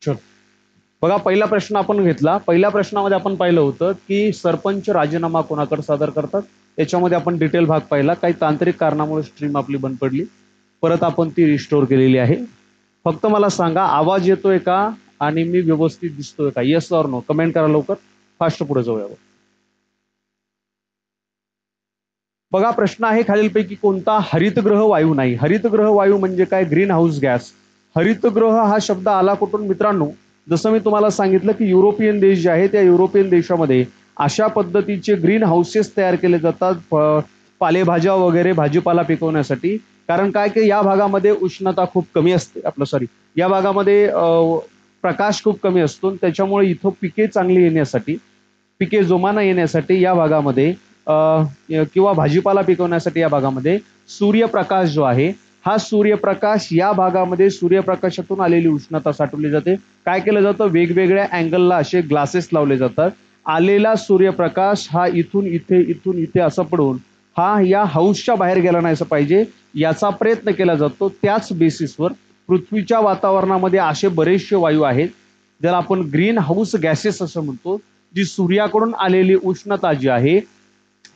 चल बघा, पहिला प्रश्न आपण घेतला. पहिल्या प्रश्नामध्ये आपण पाहिलं होतं की सरपंच राजीनामा कोणाकडे सादर करतात. याच्यामध्ये आपण डिटेल भाग पाहिला. काही तांत्रिक कारणामुळे स्ट्रीम आपली बंद पडली, परत आपण ती रिस्टोर केलेली आहे. फक्त मला सांगा, आवाज येतोय का आणि मी व्यवस्थित दिसतोय का? येस ऑर नो कमेंट करा लवकर, फास्ट पुढे जाऊया. बघा, प्रश्न आहे खालीलपैकी कोणता हरितगृह वायू नाही? हरितगृह वायू म्हणजे काय? Green house gas. हरितगृह हा शब्द आला कुठून मित्रांनो? जसं मी तुम्हाला सांगितलं की युरोपियन देश जे आहे त्या युरोपियन देशामध्ये अशा पद्धतीचे ग्रीन हाऊसेस तयार केले जातात पालेभाज्या वगैरे भाजीपाला पिकवण्यासाठी. कारण काय की या भागामध्ये उष्णता खूप कमी असते, आपलं सॉरी, या भागामध्ये प्रकाश खूप कमी असतो. त्याच्यामुळे इथं पिके चांगली येण्यासाठी, पिके जोमाना येण्यासाठी या भागामध्ये किंवा भाजीपाला पिकवण्यासाठी या भागामध्ये सूर्यप्रकाश जो आहे, हा सूर्यप्रकाश या भागामध्ये सूर्यप्रकाशातून आलेली उष्णता साठवली जाते. काय केलं जातं? वेगवेगळ्या अँगलला असे ग्लासेस लावले जातात. आलेला सूर्यप्रकाश हा इथून इथे असं पडून हा या हाऊसच्या बाहेर गेला नाही पाहिजे, याचा प्रयत्न केला जातो. त्याच बेसिसवर पृथ्वीच्या वातावरणामध्ये असे बरेचसे वायू आहेत ज्याला आपण ग्रीन हाऊस गॅसेस असं म्हणतो, जी सूर्याकडून आलेली उष्णता जी आहे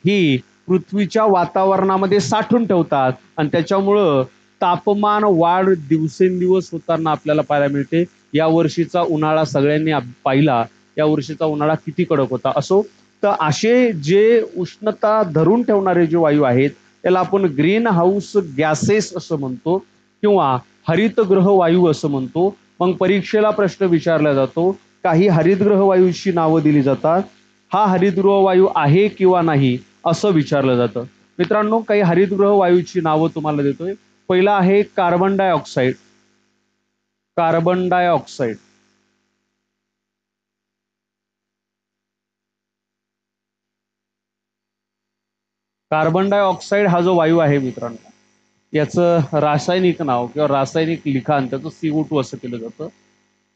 ही पृथ्वीच्या वातावरणामध्ये साठवून ठेवतात आणि त्याच्यामुळं तापमान वाढ दिवसेंदिवस होताना आपल्याला पाहायला मिळते. या वर्षीचा उन्हाळा सगळ्यांनी पाहिला, या वर्षीचा उन्हाळा किती कडक होता. असो, तर असे जे उष्णता धरून ठेवणारे जे वायू आहेत त्याला आपण ग्रीन हाऊस गॅसेस असं म्हणतो किंवा हरितगृह वायू असं म्हणतो. मग परीक्षेला प्रश्न विचारला जातो, काही हरितगृह वायूची नावं दिली जातात. हा हरितगृह वायू आहे किंवा नाही असं विचारलं जातं. मित्रांनो, काही हरितगृह वायूची नावं तुम्हाला देतोय. पहिला आहे carbon dioxide. Carbon dioxide, carbon dioxide हा जो वायू आहे मित्रांनो, याचं रासायनिक नाव किंवा रासायनिक लिखाण त्याचं CO2 असं केलं जातं.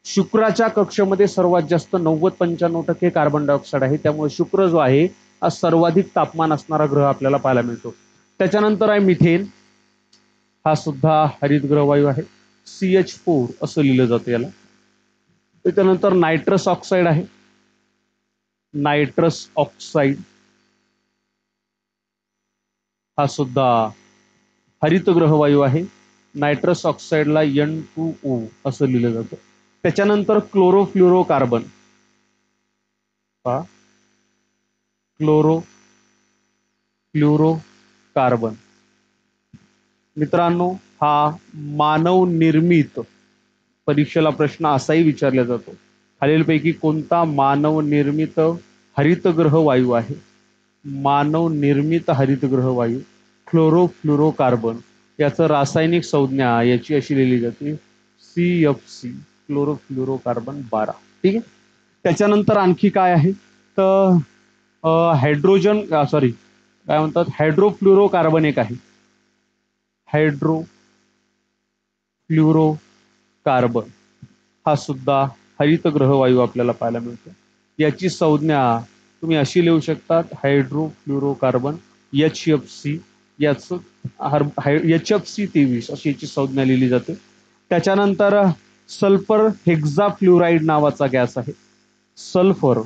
शुक्राच्या कक्षेमध्ये सर्वात जास्त 90-95% कार्बन डायऑक्साईड आहे. त्यामुळे शुक्र जो आहे हा सर्वाधिक तापमान असणारा ग्रह आपल्याला पाहायला मिळतो. त्याच्यानंतर आहे मिथेन. हा सुद्धा हरितगृह वायू आहे. CH4 असं लिहिलं जातं याला. त्याच्यानंतर नायट्रस ऑक्साईड आहे. नायट्रस ऑक्साईड हा सुद्धा हरितगृह वायू आहे. नायट्रस ऑक्साईडला N2O असं लिहिलं जातं. त्याच्यानंतर क्लोरोफ्लोरोकार्बन. क्लोरोफ्लोरोकार्बन मित्रांनो, हा मानव निर्मित, परीक्षेला प्रश्न असाही विचारला जातो, खालीलपैकी कोणता मानव निर्मित हरितगृह वायू आहे? मानव निर्मित हरितगृह वायू क्लोरोफ्लोरोकार्बन. याचं रासायनिक संज्ञा याची अशी लिहिली जाते CFC, क्लोरोफ्लोरोकार्बन 12. ठीक आहे. त्याच्यानंतर आणखी काय आहे तर हायड्रोजन, सॉरी, काय म्हणतात, हायड्रोफ्लोरोकार्बन एक आहे. हायड्रोफ्लोरोकार्बन हा सुद्धा हरितगृह वायू आपल्याला पाहायला मिळतो. याची संज्ञा तुम्ही अशी लिहू शकतात, हायड्रोफ्लोरोकार्बन HFC. याचं HFC 23 अशी याची संज्ञा लिहिली जाते. त्याच्यानंतर सल्फर हेक्झाफ्लोराईड नावाचा गॅस आहे. सल्फर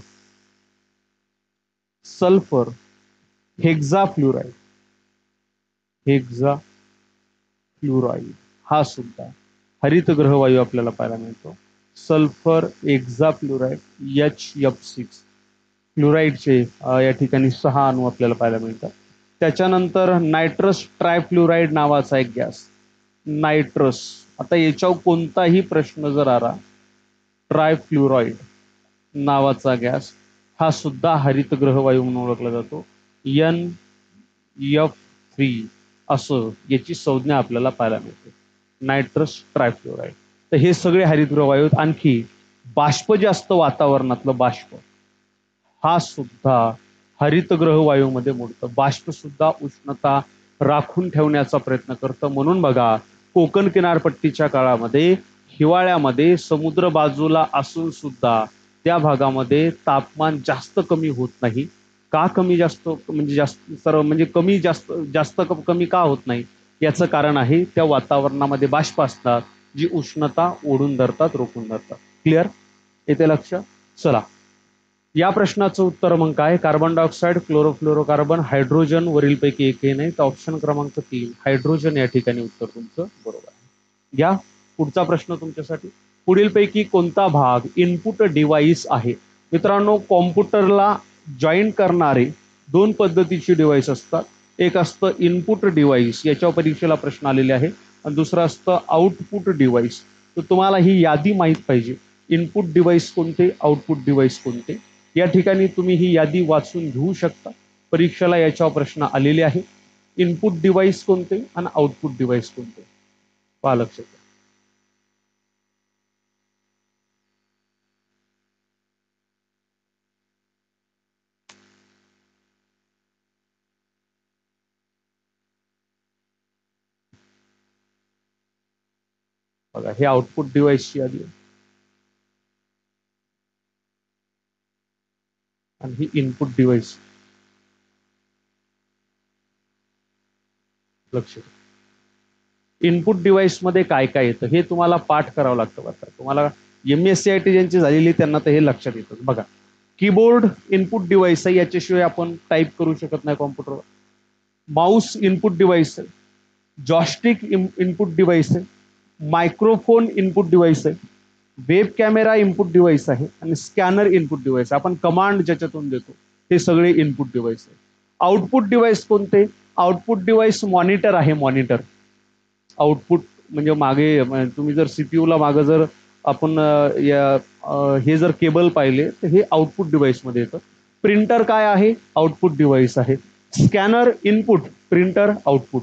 सल्फर हेक्झाफ्लोराईड, हेक्झाफ्लोराईड हा सुद्धा हरितगृह वायू आपल्याला पाहायला मिळतो. Sulphur हेक्झाफ्लोराईड HF6. फ्लोराईडचे या ठिकाणी 6 अणू आपल्याला पाहायला मिळतात. त्याच्यानंतर नायट्रस ट्रायफ्लोराईड नावाचा एक गॅस. नायट्रस, आता याच्यावर कोणताही प्रश्न जर आला, ट्रायफ्लोराईड नावाचा गॅस हा सुद्धा हरितगृह वायू म्हणून ओळखला जातो. NF3 असं याची संज्ञा आपल्याला पाहायला मिळते, नायट्रस ट्रायफ्लोराईड. तर हे सगळे हरितगृह वायू. आणखी बाष्प जे असतं वातावरणातलं बाष्प, हा सुद्धा हरितगृह वायूमध्ये मोडतं. बाष्प सुद्धा उष्णता राखून ठेवण्याचा प्रयत्न करतं. म्हणून बघा, कोकण किनारपट्टीच्या काळामध्ये हिवाळ्यामध्ये समुद्र बाजूला असून सुद्धा त्या भागामध्ये तापमान जास्त कमी होत नाही. का कमी जास्त म्हणजे जास्त सर्व म्हणजे कमी जास्त जास्त कमी का होत नाही? याचं कारण आहे त्या वातावरणामध्ये बाष्प असतात जी उष्णता ओढून धरतात, रोखून धरतात. क्लिअर? येते लक्ष? चला, या प्रश्नाचं उत्तर मग काय? कार्बन डायऑक्साईड, क्लोरोफ्लोरोकार्बन, हायड्रोजन, वरीलपैकी एकही नाही. तर ऑप्शन क्रमांक 3 हायड्रोजन या ठिकाणी उत्तर तुमचं बरोबर आहे. घ्या पुढचा प्रश्न तुमच्यासाठी. पुढीलपैकी कोणता भाग इनपुट डिव्हाइस आहे? मित्रांनो, कॉम्प्युटरला जॉईन करणारे दोन पद्धतीचे डिव्हाइस असतात. एक असतं इनपुट डिव्हाइस, याच्यावर परीक्षेला प्रश्न आलेले आहे, आणि दुसरं असतं आउटपुट डिव्हाइस. तर तुम्हाला ही यादी माहीत पाहिजे. इनपुट डिव्हाइस कोणते, आउटपुट डिव्हाइस कोणते, या ठिकाणी तुम्ही ही यादी वाचून घेऊ शकता. परीक्षेला याच्यावर प्रश्न आलेले आहे. इनपुट डिव्हाइस कोणते आणि आउटपुट डिव्हाइस कोणते, पहा लक्षात घ्या. बघा, हे आउटपुट डिव्हाइसची यादी आहे आणि ही इनपुट डिव्हाइस. लक्ष द्या. इनपुट डिव्हाइस मध्ये काय काय येतं हे तुम्हाला पाठ करावं लागतं. बरं, तुम्हाला MSCIT ज्यांची झालेली त्यांना तर हे लक्षात येतं. बघा, कीबोर्ड इनपुट डिव्हाइस आहे, याच्याशिवाय आपण टाईप करू शकत नाही कॉम्प्युटरवर. माऊस इनपुट डिव्हाइस आहे, जॉयस्टिक इनपुट डिव्हाइस आहे, मायक्रोफोन इनपुट डिव्हाइस आहे, वेब कॅमेरा इनपुट डिव्हाइस आहे, आणि स्कॅनर इनपुट डिव्हाइस. आपण कमांड ज्याच्यातून देतो हे सगळे इनपुट डिव्हाइस आहे. आउटपुट डिव्हाइस कोणते? आउटपुट डिव्हाइस मॉनिटर आहे. मॉनिटर आउटपुट म्हणजे मागे तुम्ही जर CPU ला मागे जर आपण हे जर केबल पाहिले तर हे आउटपुट डिव्हाइस मध्ये येतं. प्रिंटर काय आहे? आउटपुट डिव्हाइस आहे. Scanner input, printer output.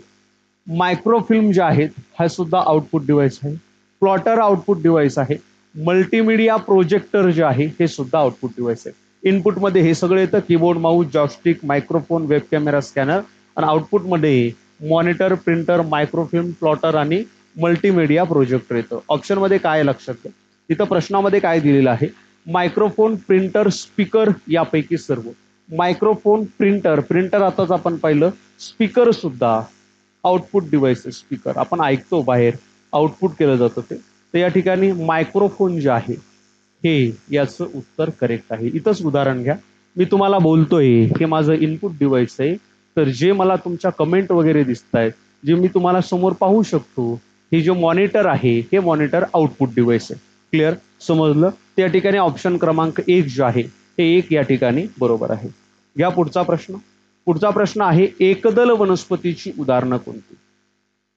Microfilm जे आहेत हा सुद्धा आउटपुट डिव्हाइस आहे. प्लॉटर आउटपुट डिव्हाइस आहे. मल्टीमीडिया प्रोजेक्टर जे आहे हे सुद्धा आउटपुट डिव्हाइस आहे. इनपुटमध्ये हे सगळे येतं, keyboard, Mouse, joystick, microphone, web camera, scanner. आणि आउटपुटमध्ये मॉनिटर, प्रिंटर, मायक्रोफिल्म, प्लॉटर आणि मल्टीमीडिया प्रोजेक्टर येतं. ऑप्शनमध्ये काय लक्षात घ्या, इथं प्रश्नामध्ये काय दिलेलं आहे? मायक्रोफोन, प्रिंटर, स्पीकर यापैकी सर्व. मायक्रोफोन, प्रिंटर, प्रिंटर आताच आपण पाहिलं. स्पीकर सुद्धा आउटपुट डिव्हाइस आहे. स्पीकर आपण ऐकतो बाहेर, आउटपुट केलं जातं ते. तर या ठिकाणी मायक्रोफोन जे आहे हे याचं उत्तर करेक्ट आहे. इथंच उदाहरण घ्या, मी तुम्हाला बोलतोय हे माझं इनपुट डिव्हाइस आहे, तर जे मला तुमच्या कमेंट वगैरे दिसत आहेत, जे मी तुम्हाला समोर पाहू शकतो, हे जे मॉनिटर आहे हे मॉनिटर आउटपुट डिव्हाइस आहे. क्लिअर? समजलं? त्या ठिकाणी ऑप्शन क्रमांक 1 जे आहे हे 1 या ठिकाणी बरोबर आहे. घ्या पुढचा प्रश्न. पुढचा प्रश्न आहे, एकदल वनस्पतीची उदाहरणं कोणती?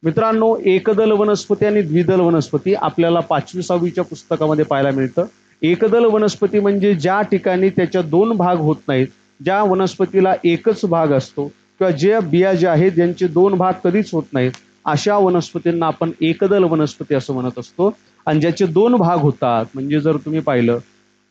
मित्रांनो, एकदल वनस्पती आणि द्विदल वनस्पती आपल्याला 5वी 6वीच्या पुस्तकामध्ये पाहायला मिळतं. एकदल वनस्पती म्हणजे ज्या ठिकाणी त्याच्या दोन भाग होत नाहीत, ज्या वनस्पतीला एकच भाग असतो, किंवा ज्या बिया ज्या आहेत ज्यांचे दोन भाग कधीच होत नाहीत, अशा वनस्पतींना आपण एकदल वनस्पती असं म्हणत असतो. आणि ज्याचे दोन भाग होतात, म्हणजे जर तुम्ही पाहिलं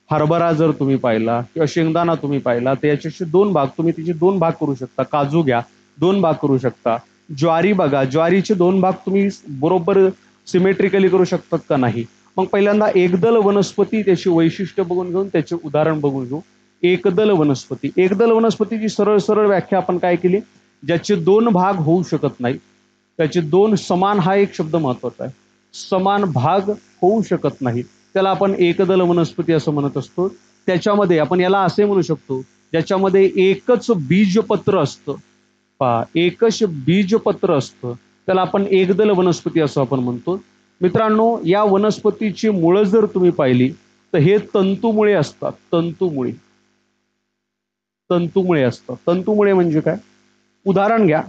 हरभरा, जर तुम्ही पाहिला किंवा शेंगदाणा तुम्ही पाहिला, तर याच्याशी दोन भाग, तुम्ही तिचे दोन भाग करू शकता. काजू घ्या, दोन भाग करू शकता. ज्वारी बघा, ज्वारीचे दोन भाग तुम्ही बरोबर सिमेट्रिकली करू शकतात का? नाही. मग पहिल्यांदा एकदल वनस्पती, त्याची वैशिष्ट्य बघून घेऊन त्याचे उदाहरण बघून घेऊ. एकदल वनस्पती, एकदल वनस्पतीची सरळ सरळ व्याख्या आपण काय केली? ज्याचे दोन भाग होऊ शकत नाही, त्याचे दोन समान, हा एक शब्द महत्वाचा आहे, समान भाग होऊ शकत नाही, त्याला आपण एकदल वनस्पती असं म्हणत असतो. त्याच्यामध्ये आपण याला असे म्हणू शकतो, ज्याच्यामध्ये एकच बीजपत्र असतं, पहा एकच बीजपत्र असतं, त्याला आपण एकदल वनस्पती असं आपण म्हणतो. मित्रांनो, या वनस्पतीची मुळं जर तुम्ही पाहिली तर हे तंतुमुळे असतात. तंतुमुळे, तंतुमुळे असतात. तंतुमुळे म्हणजे काय? उदाहरण घ्या,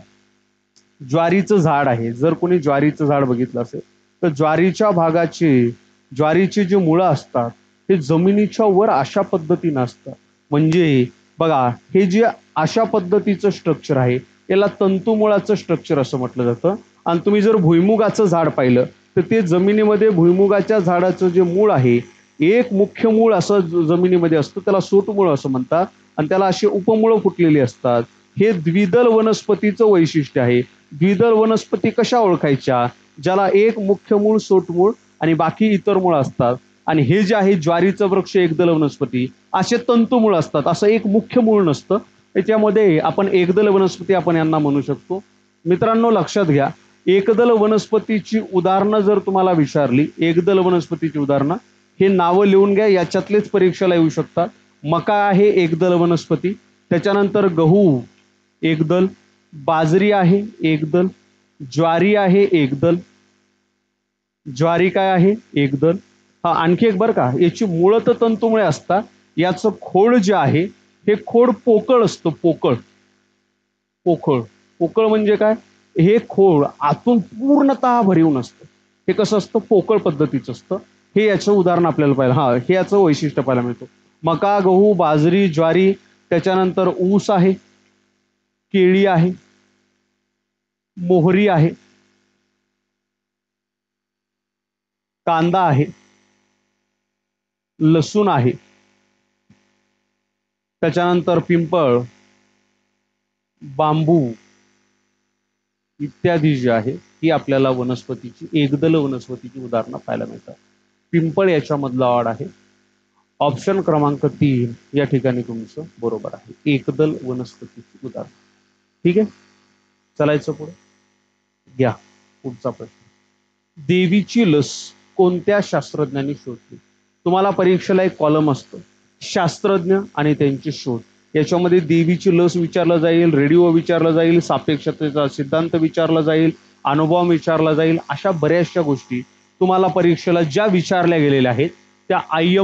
ज्वारीचं झाड आहे, जर कोणी ज्वारीचं झाड बघितलं असेल तर ज्वारीच्या भागाचे, ज्वारीची जी मुळं असतात ते जमिनीच्या वर अशा पद्धतीनं असतात. म्हणजे बघा, हे जे अशा पद्धतीचं स्ट्रक्चर आहे याला तंतुमुळाचं स्ट्रक्चर असं म्हटलं जातं. आणि तुम्ही जर भुईमुगाचं झाड पाहिलं तर ते जमिनीमध्ये भुईमुगाच्या झाडाचं जे मूळ आहे, एक मुख्य मूळ असं जमिनीमध्ये असतं, त्याला सोटमूळ असं म्हणतात, आणि त्याला अशी उपमुळं फुटलेली असतात. हे द्विदल वनस्पतीचं वैशिष्ट्य आहे. द्विदल वनस्पती कशा ओळखायच्या? ज्याला एक मुख्य मूळ, सोटमूळ आणि बाकी इतर मूळ असतात. आणि हे जे आहे ज्वारीचं वृक्ष, एकदल वनस्पती, असे तंतुमूळ असतात, असं एक मुख्य मूळ नसतं. त्याच्यामध्ये आपण एकदल वनस्पती आपण यांना म्हणू शकतो. मित्रांनो, लक्षात घ्या, एकदल वनस्पतीची उदाहरणं जर तुम्हाला विचारली, एकदल वनस्पतीची उदाहरणं हे नावं लिहून घ्या, याच्यातलेच परीक्षेला येऊ शकतात. मका आहे एकदल वनस्पती, त्याच्यानंतर गहू एकदल, बाजरी आहे एकदल, ज्वारी आहे एकदल, ज्वारी काय आहे एकदल. हा आणखी एक बरं का, याची मुळं तर तंतुमुळे असतात, याचं खोड जे आहे हे खोड पोकळ असतं. पोकळ पोकळ पोकळ म्हणजे काय, हे खोड आतून पूर्णतः भरीव नसतं. हे कसं असतं, पोकळ पद्धतीचं असतं. हे याचं उदाहरण आपल्याला पाहिलं, हा हे याचं वैशिष्ट्य पाहायला मिळतं. मका, गहू, बाजरी, ज्वारी, त्याच्यानंतर ऊस आहे, केळी आहे, मोहरी आहे, कांदा आहे, लसूण आहे, त्याच्यानंतर पिंपळ, बांबू इत्यादी जी आहे ही आपल्याला वनस्पतीची, एकदल वनस्पतीची उदाहरणं पाहायला मिळतात. पिंपळ याच्यामधला ऑड आहे. ऑप्शन क्रमांक 3 या ठिकाणी तुमचं बरोबर आहे, एकदल वनस्पतीची उदाहरण. ठीक आहे, चलायचं पुढे. घ्या पुढचा प्रश्न. देवीची लस कोणत्या शास्त्रज्ञांनी शोधली? तुम्हाला परीक्षेला एक कॉलम असतो, शास्त्रज्ञ आणि त्यांचे शोध. याच्यामध्ये देवीची लस विचारलं जाईल, रेडिओ विचारलं जाईल, सापेक्षतेचा सिद्धांत विचारला जाईल, अणुबॉम्ब विचारला जाईल. अशा बऱ्याचशा गोष्टी तुम्हाला परीक्षेला ज्या विचारल्या गेलेल्या आहेत त्या आय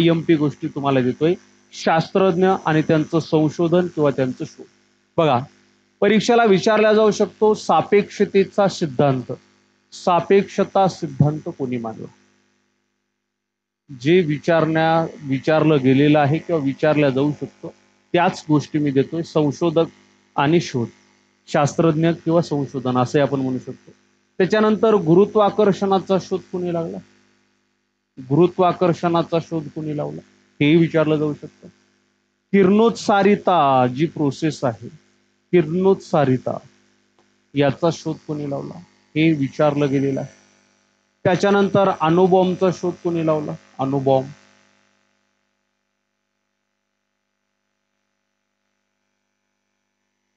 एम पी गोष्टी तुम्हाला देतोय. शास्त्रज्ञ आणि त्यांचं संशोधन किंवा त्यांचं शोध. बघा, परीक्षेला विचारला जाऊ शकतो सापेक्षतेचा सिद्धांत. सापेक्षता सिद्धांत कोणी मांडला? जे विचारलं गेलेलं आहे किंवा विचारल्या जाऊ शकतो त्याच गोष्टी मी देतोय. संशोधक आणि शोध, शास्त्रज्ञ किंवा संशोधन असे आपण म्हणू शकतो. त्याच्यानंतर गुरुत्वाकर्षणाचा शोध कोणी लावला? गुरुत्वाकर्षणाचा शोध कोणी लावला हेही विचारलं जाऊ शकतं. किरणोत्सारिता जी प्रोसेस आहे, किरणोत्सारिता याचा शोध कोणी लावला हे विचारलं गेलेलं आहे. त्याच्यानंतर अणुबॉम्बचा शोध कोणी लावला? अणुबॉम्ब.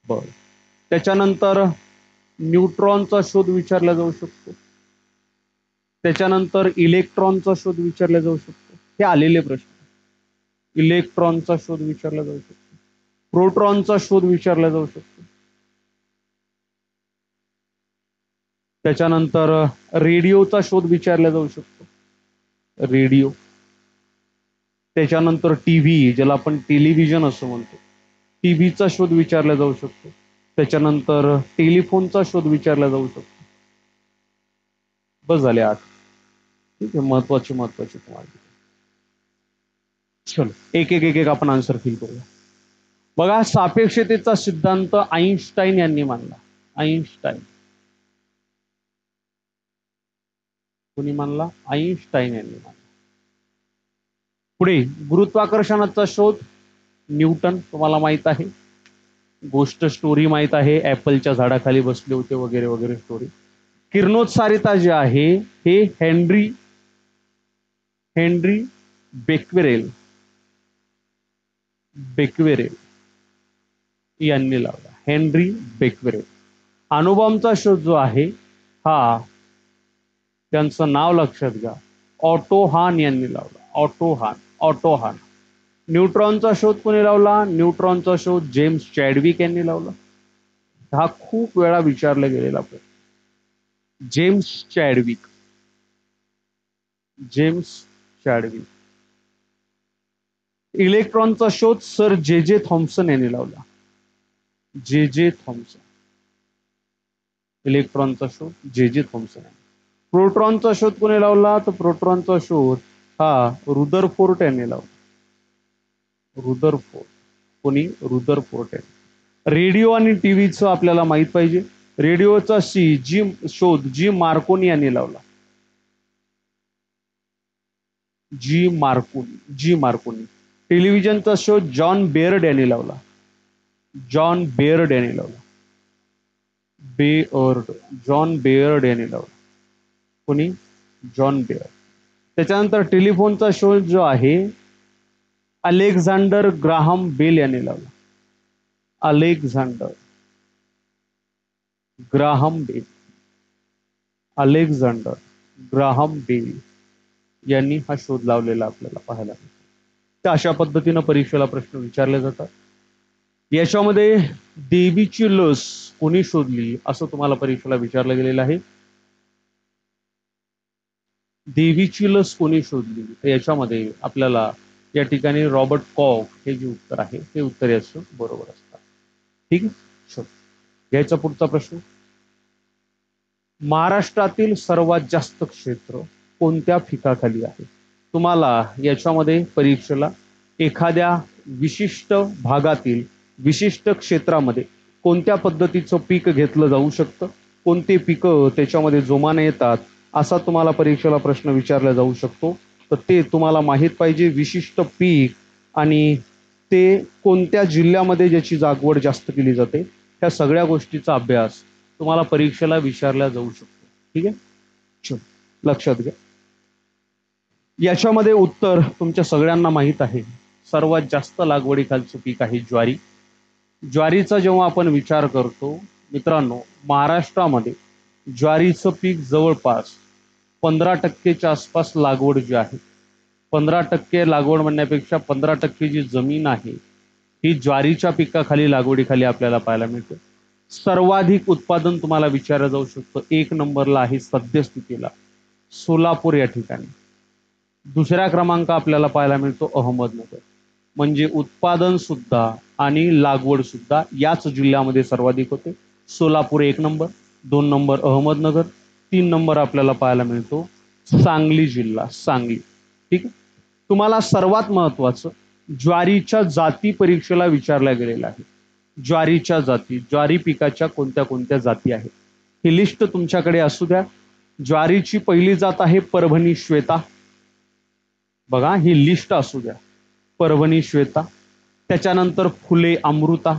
बर, त्याच्यानंतर न्यूट्रॉनचा शोध विचारला जाऊ शकतो. त्याच्यानंतर इलेक्ट्रॉनचा शोध विचारला जाऊ शकतो. हे आलेले प्रश्न. इलेक्ट्रॉनचा शोध विचारला जाऊ शकतो. प्रोटॉनचा शोध विचारला जाऊ शकतो. त्याच्यानंतर रेडिओचा शोध विचारला जाऊ शकतो. रेडिओ. त्याच्यानंतर टीव्ही, ज्याला आपण टेलिव्हिजन असं म्हणतो, टीव्हीचा शोध विचारला जाऊ शकतो. त्याच्यानंतर टेलिफोनचा शोध विचारला जाऊ शकतो. बस झाले 8. ठीक आहे, महत्वाचे तुम्हाला. चलो एक एक एक एक आपण आन्सर फिल करूया. बघा, सापेक्षतेचा सिद्धांत आईन्स्टाईन यांनी मांडला. आईन्स्टाईन. कोणी मानला? आईन्स्टाईन यांनी मानला. पुढे गुरुत्वाकर्षणाचा शोध न्यूटन, तुम्हाला माहित आहे गोष्ट, स्टोरी माहित आहे, ऍपलच्या झाडाखाली बसले होते वगैरे वगैरे स्टोरी. किरणोत्सारिता जे आहे हे हेनरी बेक्वेरेल यांनी लावला. हेनरी बेक्वेरेल. अणुबॉम्बचा शोध जो आहे हा, त्यांचं नाव लक्षात घ्या, ऑटो हान यांनी लावला. ऑटो हान. न्यूट्रॉनचा शोध कोणी लावला? न्यूट्रॉनचा शोध जेम्स चॅडविक यांनी लावला. हा खूप वेळा विचारला गेलेला प्रश्न. James Chadwick. इलेक्ट्रॉनचा शोध सर जे जे थॉम्सन यांनी लावला. जे जे थॉम्सन. इलेक्ट्रॉनचा शोध जे जे थॉम्सन. प्रोटॉनचा शोध कोणी लावला? तर प्रोटॉनचा शोध हा रुदरफोर्ड यांनी लावला. रुदरफोर्ड यांनी. रेडिओ आणि टीव्हीचं आपल्याला माहित पाहिजे. रेडिओचा शोध जी मार्कोनी यांनी लावला. जी मार्कोनी. टेलिव्हिजनचा शोध जॉन बेअर्ड यांनी लावला. जॉन बेअर्ड यांनी लावला. कोणी? John beard. त्याच्यानंतर टेलिफोनचा शोध जो आहे अलेक्झांडर ग्राहम बेल यांनी लावला. अलेक्झांडर ग्राहम बेल यांनी हा शोध लावलेला आपल्याला पाहायला मिळतो. तर अशा पद्धतीनं परीक्षेला प्रश्न विचारले जातात. याच्यामध्ये देवीची लस कोणी शोधली असं तुम्हाला परीक्षेला विचारलं गेलेलं आहे. देवीची लस कोणी शोधली, तर याच्यामध्ये आपल्याला या ठिकाणी रॉबर्ट कॉक हे जे उत्तर आहे ते उत्तर याचं बरोबर असतात. ठीक आहे, चल घ्यायचा पुढचा प्रश्न. महाराष्ट्रातील सर्वात जास्त क्षेत्र कोणत्या पिकाखाली आहे? तुम्हाला याच्यामध्ये परीक्षेला एखाद्या विशिष्ट भागातील विशिष्ट क्षेत्रामध्ये कोणत्या पद्धतीचं पीक घेतलं जाऊ शकतं, कोणते पिकं त्याच्यामध्ये जोमाने येतात, असा तुम्हाला परीक्षेला प्रश्न विचारला जाऊ शकतो. तर ते तुम्हाला माहीत पाहिजे, विशिष्ट पीक आणि ते कोणत्या जिल्ह्यामध्ये ज्याची लागवड जास्त केली जाते, ह्या सगळ्या गोष्टीचा अभ्यास तुम्हाला परीक्षेला विचारला जाऊ शकतो. ठीक आहे, चल लक्षात घ्या. याच्यामध्ये उत्तर तुमच्या सगळ्यांना माहीत आहे. सर्वात जास्त लागवडीखालचं पीक आहे ज्वारी. ज्वारीचा जेव्हा आपण विचार करतो मित्रांनो, महाराष्ट्रामध्ये ज्वारीचं पीक जवळपास 15% आसपास लागवड जी आहे, 15% लागवड म्हणण्यापेक्षा 15% जी जमीन आहे ही ज्वारीच्या पिकाखाली लागवडीखाली आपल्याला पाहायला मिळते. सर्वाधिक उत्पादन तुम्हाला विचारलं जाऊ शकतं. 1 नंबरला आहे सद्यस्थितीला सोलापूर या ठिकाणी. दुसऱ्या क्रमांक आपल्याला पाहायला मिळतो अहमदनगर. म्हणजे उत्पादन सुद्धा आणि लागवड सुद्धा याच जिल्ह्यामध्ये सर्वाधिक होते. Solapur 1 number, 2 number Ahmednagar, 3 number आपल्याला पाहायला मिळतो सांगली जिल्हा, सांगली. ठीक आहे. तुम्हाला सर्वात महत्वाचं ज्वारीच्या जाती परीक्षेला विचारल्या गेलेल्या आहे. ज्वारीच्या जाती, ज्वारी पिकाच्या कोणत्या कोणत्या जाती आहेत ही लिस्ट तुमच्याकडे असू द्या. ज्वारीची पहिली जात आहे परभणी श्वेता. बघा ही लिस्ट असू द्या, परभणी श्वेता. त्याच्यानंतर फुले अमृता,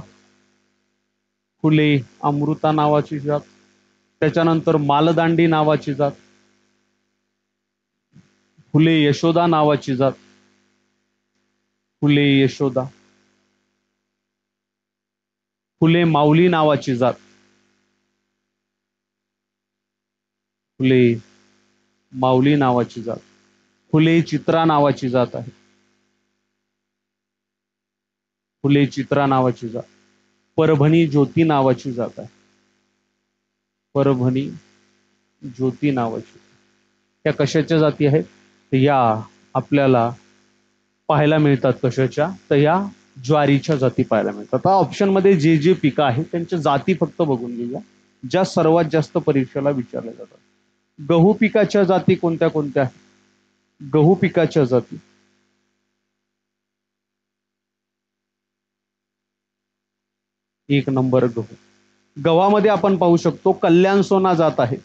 फुले अमृता नावाची जात. त्याच्यानंतर मालदांडी नावाची जात, फुले यशोदा नावाची जात, फुले यशोदा. फुले माऊली नावाची जात, फुले माऊली नावाची जात. फुले चित्रा नावाची जात आहे, फुले चित्रा नावाची जात. परभणी ज्योती नावाची जात आहे, परभणी ज्योती नावाची. त्या कशाच्या जाती आहेत, तर या आपल्याला पाहायला मिळतात. कशाच्या, तर या ज्वारीच्या जाती पाहायला मिळतात. आता ऑप्शन मध्ये जे जे पिकं आहेत त्यांच्या जाती फक्त बघून घेऊया, ज्या सर्वात जास्त परीक्षेला विचारल्या जातात. गहू पिकाच्या जाती कोणत्या कोणत्या आहेत? गहू पिकाच्या जाती 1 नंबर गहू. गव्हामध्ये आपण पाहू शकतो कल्याण सोना जात आहे,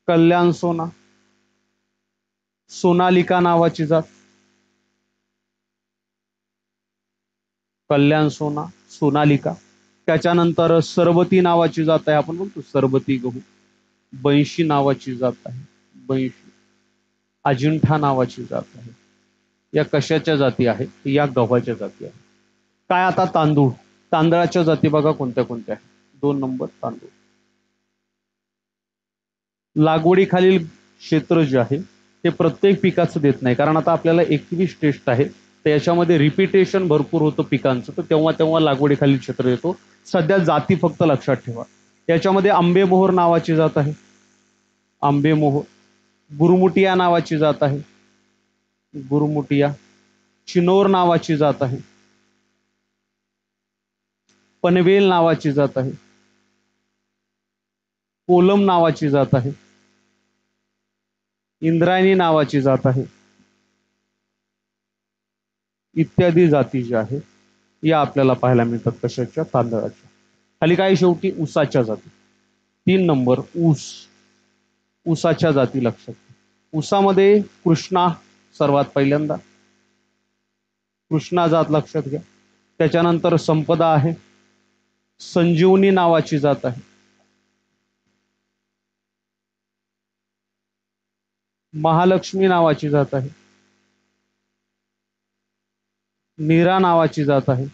कल्याण सोना. सोनालिका नावाची जात, कल्याण सोना, सोनालिका. त्याच्यानंतर सरबती नावाची जात आहे, आपण म्हणतो सरबती गहू. 82 नावाची जात आहे, 82. अजिंठा नावाची जात आहे. या कशाच्या जाती आहेत, या गव्हाच्या जाती आहेत. काय आता तांदूळ, तांदळाच्या जाती बघा कोणत्या कोणत्या आहेत. 2 नंबर तांदूळ. लागवडीखालील क्षेत्र जे आहे ते प्रत्येक पिकाचं देत नाही, कारण आता आपल्याला 21 टेस्ट आहे, तर याच्यामध्ये रिपिटेशन भरपूर होतं पिकांचं, तर तेव्हा तेव्हा लागवडीखालील क्षेत्र येतो. सध्या जाती फक्त लक्षात ठेवा. याच्यामध्ये आंबेमोहोर नावाची जात आहे, आंबेमोहोर. गुरुमुटिया नावाची जात आहे, गुरुमुटिया. चिनोर नावाची जात आहे, पनवेल नावाची जात आहे, कोलम नावाची जात आहे, इंद्रायणी नावाची जात आहे. इत्यादी जाती ज्या आहेत या आपल्याला पाहायला मिळतात. कशाच्या, तांदळाच्या. खाली काय शेवटी ऊसाच्या जाती. 3 नंबर ऊस, ऊसाच्या जाती लक्षात. ऊसामध्ये कृष्णा सर्वात पहिल्यांदा, कृष्णा जात लक्षात घ्या. त्याच्यानंतर संपदा आहे, संजीवनी नावाची जात आहे, महालक्ष्मी नावाची जात आहे, नीरा नावाची जात आहे,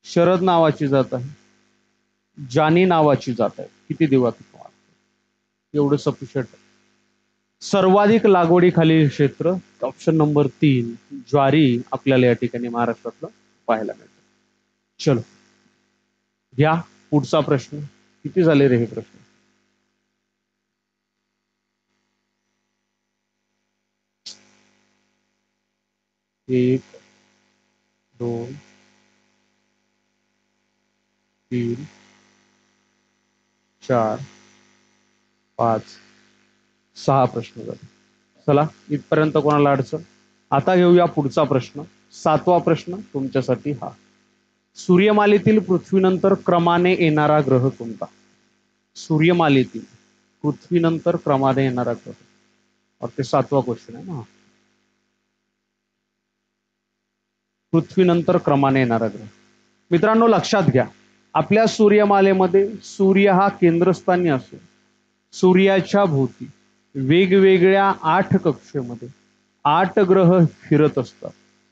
शरद नावाची जात आहे, जानी नावाची जात आहे. किती देवा तुम्हाला, एवढं सफिशियंट. सर्वाधिक लागवडीखालील क्षेत्र ऑप्शन नंबर 3 ज्वारी आपल्याला या ठिकाणी महाराष्ट्रातलं पाहायला मिळतं. चलो घ्या पुढचा प्रश्न. किती झाले रे हे प्रश्न? एक, 2, 3, 4, 5, 6 प्रश्न झाले. चला इथपर्यंत कोणाला अडचण? आता घेऊया पुढचा प्रश्न. 7वा प्रश्न तुमच्यासाठी हा. सूर्यमालेतील पृथ्वीनंतर क्रमाने येणारा ग्रह कोणता? सूर्यमालेतील पृथ्वीनंतर क्रमाने येणारा ग्रह. और ते 7वा क्वेश्चन आहे ना. पृथ्वीनंतर क्रमाने येणारा ग्रह. मित्रांनो लक्षात घ्या, आपल्या सूर्यमालेमध्ये सूर्य हा केंद्रस्थानी असून सूर्याच्या भोवती वेगवेगळ्या 8 कक्षेमध्ये 8 ग्रह फिरत असतात.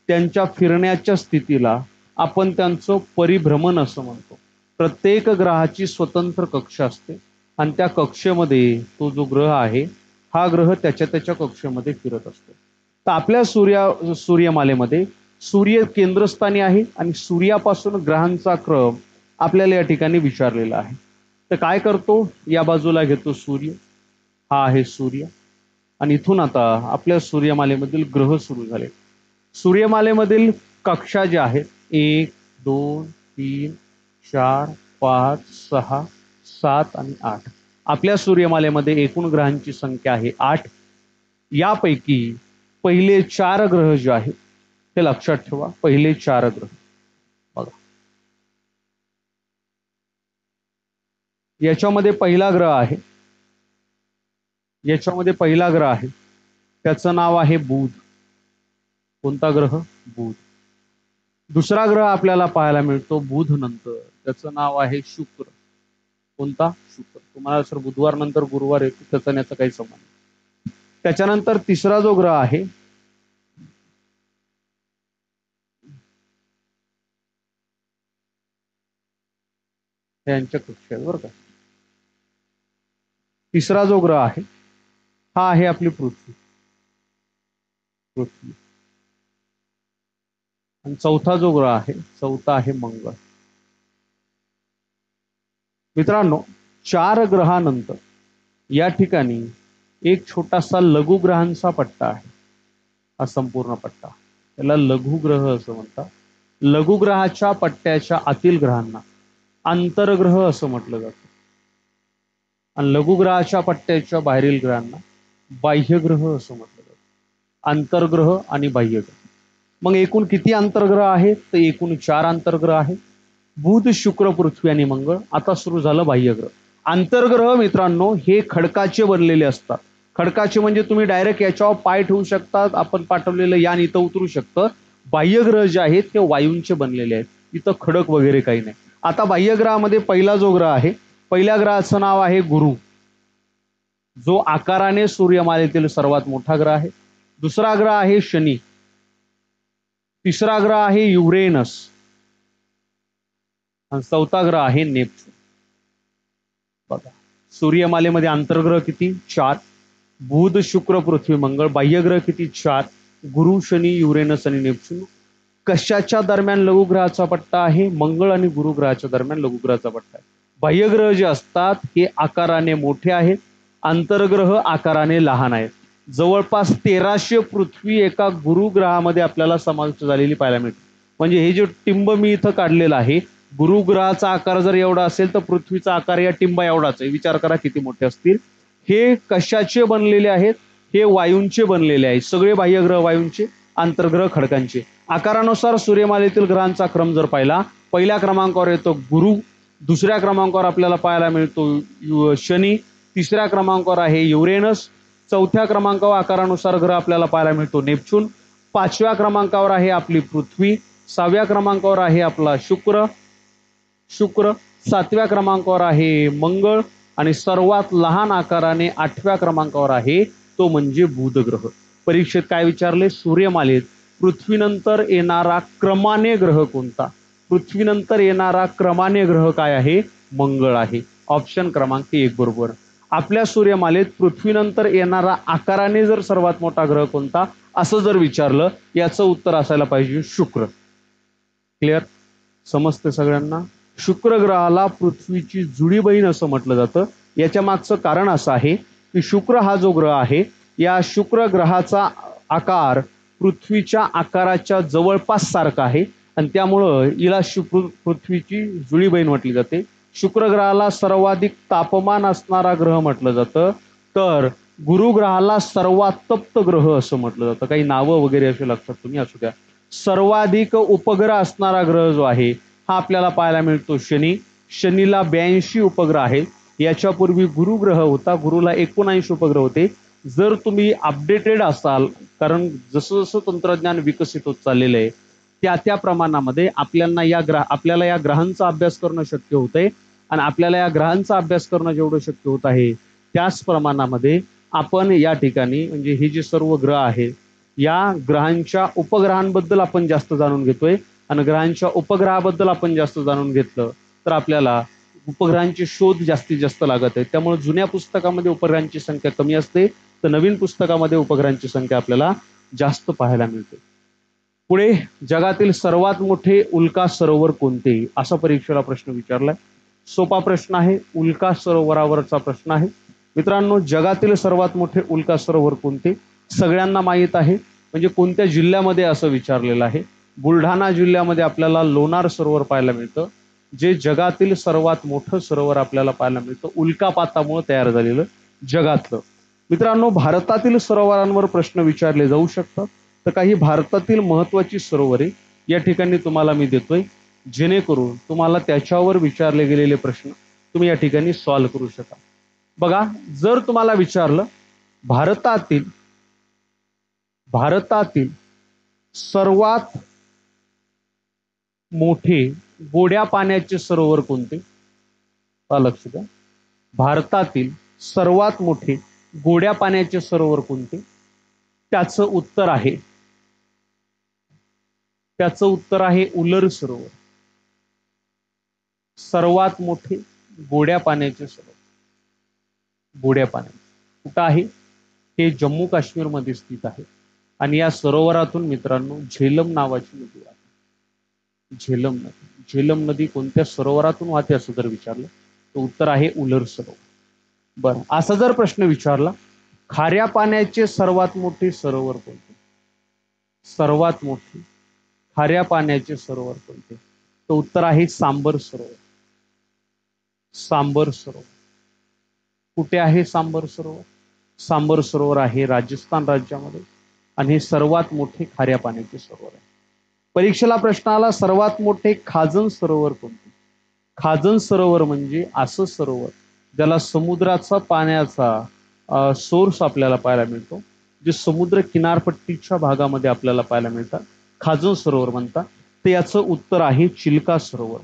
त्यांच्या फिरण्याच्या स्थितीला आपण त्यांचं परिभ्रमण असं म्हणतो. प्रत्येक ग्रहाची स्वतंत्र कक्ष असते आणि त्या कक्षेमध्ये तो जो ग्रह आहे हा ग्रह त्याच्या कक्षेमध्ये फिरत असतो. तर आपल्या सूर्यमालेमध्ये सूर्य केंद्रस्थानी आहे आणि सूर्यापासून ग्रहांचा क्रम आपल्याला या ठिकाणी विचारलेला आहे. तर काय करतो, या बाजूला घेतो सूर्य, हा आहे सूर्य आणि इथून आता आपल्या सूर्यमालेमधील ग्रह सुरू झाले. सूर्यमालेमधील कक्षा ज्या आहेत 1, 2, 3, 4, 5, 6, 7 आणि 8. आपल्या सूर्यमालेमध्ये एकूण ग्रहांची संख्या आहे 8. यापैकी पहिले 4 ग्रह जे आहेत ते लक्षात ठेवा. पहिले 4 ग्रह बघा. याच्यामध्ये पहिला ग्रह आहे, त्याचं नाव आहे बुध. कोणता ग्रह? बुध. दुसरा ग्रह आपल्याला पाहायला मिळतो बुध नंतर, त्याचं नाव आहे शुक्र. कोणता? शुक्र. तुम्हाला सर बुधवार नंतर गुरुवार येतो त्याचा याचा काही संबंध नाही. त्याच्यानंतर तिसरा जो ग्रह आहे यांच्या कक्षेत बरं का. तिसरा जो ग्रह आहे हा आहे आपली पृथ्वी. आणि चौथा जो ग्रह आहे, चौथा आहे मंगळ. मित्रांनो 4 ग्रहानंतर या ठिकाणी एक छोटासा लघुग्रहांचा पट्टा आहे. हा संपूर्ण पट्टा त्याला लघुग्रह असं म्हणतात. लघुग्रहाच्या पट्ट्याच्या आतील ग्रहांना आंतरग्रह असं म्हटलं जातं आणि लघुग्रहाच्या पट्ट्याच्या बाहेरील ग्रहांना बाह्यग्रह असं म्हटलं जातं. आंतरग्रह आणि बाह्यग्रह. मग एकूण किती आंतरग्रह आहेत? तर एकूण 4 आंतरग्रह आहेत. बुध, शुक्र, पृथ्वी आणि मंगळ. आता सुरू झालं बाह्यग्रह. आंतरग्रह मित्रांनो हे खडकाचे बनलेले असतात. खडकाचे म्हणजे तुम्ही डायरेक्ट याच्यावर पाय ठेवू शकतात, आपण पाठवलेलं यान इथं उतरू शकतं. बाह्यग्रह जे आहेत ते वायूंचे बनलेले आहेत, इथं खडक वगैरे काही नाही. आता बाह्यग्रहामध्ये पहिला जो ग्रह आहे, पहिल्या ग्रहाचं नाव आहे गुरु, जो आकाराने सूर्यमालेतील सर्वात मोठा ग्रह आहे. दुसरा ग्रह आहे शनी. तिसरा ग्रह आहे युरेनस आणि चौथा ग्रह आहे नेपच्यून. बघा सूर्यमालेमध्ये आंतरग्रह किती? 4. बुध, शुक्र, पृथ्वी, मंगळ. बाह्यग्रह किती? 4. गुरु, शनी, युरेनस आणि नेपच्यून. कशाच्या दरम्यान लघुग्रहाचा पट्टा आहे? मंगळ आणि गुरु ग्रहाच्या दरम्यान लघुग्रहाचा पट्टा आहे. बाह्यग्रह जे असतात हे आकाराने मोठे आहेत, आंतरग्रह आकाराने लहान आहेत. जवळपास 1300 पृथ्वी एका गुरु ग्रहामध्ये आपल्याला समाविष्ट झालेली पाहायला मिळते. म्हणजे हे जे टिंब मी इथं काढलेलं आहे, गुरु ग्रहाचा आकार जर एवढा असेल तर पृथ्वीचा आकार या टिंबा एवढाच आहे. विचार करा किती मोठे असतील. हे कशाचे बनलेले आहेत? हे वायूंचे बनलेले आहेत. सगळे बाह्यग्रह वायूंचे, आंतरग्रह खडकांचे. आकारानुसार सूर्यमालेतील ग्रहांचा क्रम जर पाहिला, पहिल्या क्रमांकावर येतो गुरु, दुसऱ्या क्रमांकावर आपल्याला पाहायला मिळतो शनी, तिसऱ्या क्रमांकावर आहे युरेनस, चौथ्या क्रमांकावर आकारानुसार ग्रह आपल्याला पाहायला मिळतो नेपच्यून, 5व्या क्रमांकावर आहे आपली पृथ्वी, 6व्या क्रमांकावर आहे आपला शुक्र, 7व्या क्रमांकावर आहे मंगळ आणि सर्वात लहान आकाराने 8व्या क्रमांकावर आहे तो म्हणजे बुध ग्रह. परीक्षेत काय विचारले? सूर्यमालेत पृथ्वीनंतर येणारा क्रमाने ग्रह कोणता? पृथ्वीनंतर येणारा क्रमाने ग्रह काय आहे? मंगळ आहे. ऑप्शन क्रमांक 1 बरोबर. आपल्या सूर्यमालेत पृथ्वीनंतर येणारा आकाराने जर सर्वात मोठा ग्रह कोणता असं जर विचारलं, याचं उत्तर असायला पाहिजे शुक्र. क्लिअर? समजते सगळ्यांना? शुक्र ग्रहाला पृथ्वीची जुळी बहीण असं म्हटलं जातं. याच्या मागचं कारण असं आहे की शुक्र हा जो ग्रह आहे, या शुक्र ग्रहाचा आकार पृथ्वीच्या आकाराच्या जवळपास सारखा आहे आणि त्यामुळं हिला पृथ्वीची जुळी बहीण म्हटली जाते. शुक्र ग्रहाला सर्वाधिक तापमान असणारा ग्रह म्हटलं जातं, तर गुरु ग्रहाला सर्वात तप्त ग्रह असं म्हटलं जातं. काही नावं वगैरे असे लक्षात तुम्ही असू द्या. सर्वाधिक उपग्रह असणारा ग्रह जो आहे हा आपल्याला पाहायला मिळतो शनी. शनीला 82 उपग्रह आहेत. याच्यापूर्वी गुरु ग्रह होता, गुरुला 79 उपग्रह होते. जर तुम्ही अपडेटेड असाल, कारण जसं जसं तंत्रज्ञान विकसित होत चाललेलं आहे त्या प्रमाणामध्ये आपल्याला या ग्रहांचा अभ्यास करणं शक्य होतंय आणि आपल्याला या ग्रहांचा अभ्यास करणं जेवढं शक्य होत आहे त्याच प्रमाणामध्ये आपण या ठिकाणी म्हणजे हे जे सर्व ग्रह आहेत या ग्रहांच्या उपग्रहांबद्दल आपण जास्त जाणून घेतोय आणि ग्रहांच्या उपग्रहाबद्दल आपण जास्त जाणून घेतलं तर आपल्याला उपग्रहांचे शोध जास्तीत जास्त लागत आहेत. त्यामुळे जुन्या पुस्तकामध्ये उपग्रहांची संख्या कमी असते, तर नवीन पुस्तकामध्ये उपग्रहांची संख्या आपल्याला जास्त पाहायला मिळते. पुढे जगातील सर्वात मोठे उल्का सरोवर कोणते असा परीक्षेला प्रश्न विचारलाय. सोपा प्रश्न आहे, उल्का सरोवरावरचा प्रश्न आहे. मित्रांनो, जगातील सर्वात मोठे उल्का सरोवर कोणते सगळ्यांना माहीत आहे. म्हणजे कोणत्या जिल्ह्यामध्ये असं विचारलेलं आहे. बुलढाणा जिल्ह्यामध्ये आपल्याला लोणार सरोवर पाहायला मिळतं, जे जगातील सर्वात मोठं सरोवर आपल्याला पाहायला मिळतं, उल्कापातामुळे तयार झालेलं जगातलं. मित्रांनो, भारतातील सरोवरांवर प्रश्न विचारले जाऊ शकतात, तर काही भारतातील महत्वाची सरोवरे या ठिकाणी तुम्हाला मी देतोय, जेणेकरून तुम्हाला त्याच्यावर विचारले गेलेले प्रश्न तुम्ही या ठिकाणी सॉल्व्ह करू शकाल. बघा, जर तुम्हाला विचारलं भारतातील सर्वात मोठे गोड्या पाण्याचे सरोवर कोणते, लक्ष द्या. भारतातील सर्वात मोठे गोड्या पाण्याचे सरोवर कोणते, त्याचं उत्तर आहे उलर सरोवर. सर्वात मोठे गोड्या पाण्याचे सरोवर, गोड्या पाण्याचे कुठं आहे, हे जम्मू काश्मीर मध्ये स्थित आहे. आणि या सरोवरातून मित्रांनो झेलम नावाची नदी आहे. झेलम नदी कोणत्या सरोवरातून वाहते असं जर विचारलं तर उत्तर आहे उलर सरोवर. बरं, असा जर प्रश्न विचारला खाऱ्या पाण्याचे सर्वात मोठे सरोवर कोणते, सर्वात मोठे खाऱ्या पाण्याचे सरोवर कोणते, तर उत्तर आहे सांबर सरोवर. सांबर सरोवर कुठे आहे, सांबर सरोवर? सांबर सरोवर आहे राजस्थान राज्यामध्ये आणि हे सर्वात मोठे खाऱ्या पाण्याचे सरोवर आहे. परीक्षेला प्रश्न आला सर्वात मोठे खाजन सरोवर कोणते. खाजन सरोवर म्हणजे असं सरोवर ज्याला समुद्राचा पाण्याचा सोर्स आपल्याला पाहायला मिळतो, जे समुद्र किनारपट्टीच्या भागामध्ये आपल्याला पाहायला मिळतात, खाजन सरोवर म्हणतात. तर याचं उत्तर आहे चिल्का सरोवर.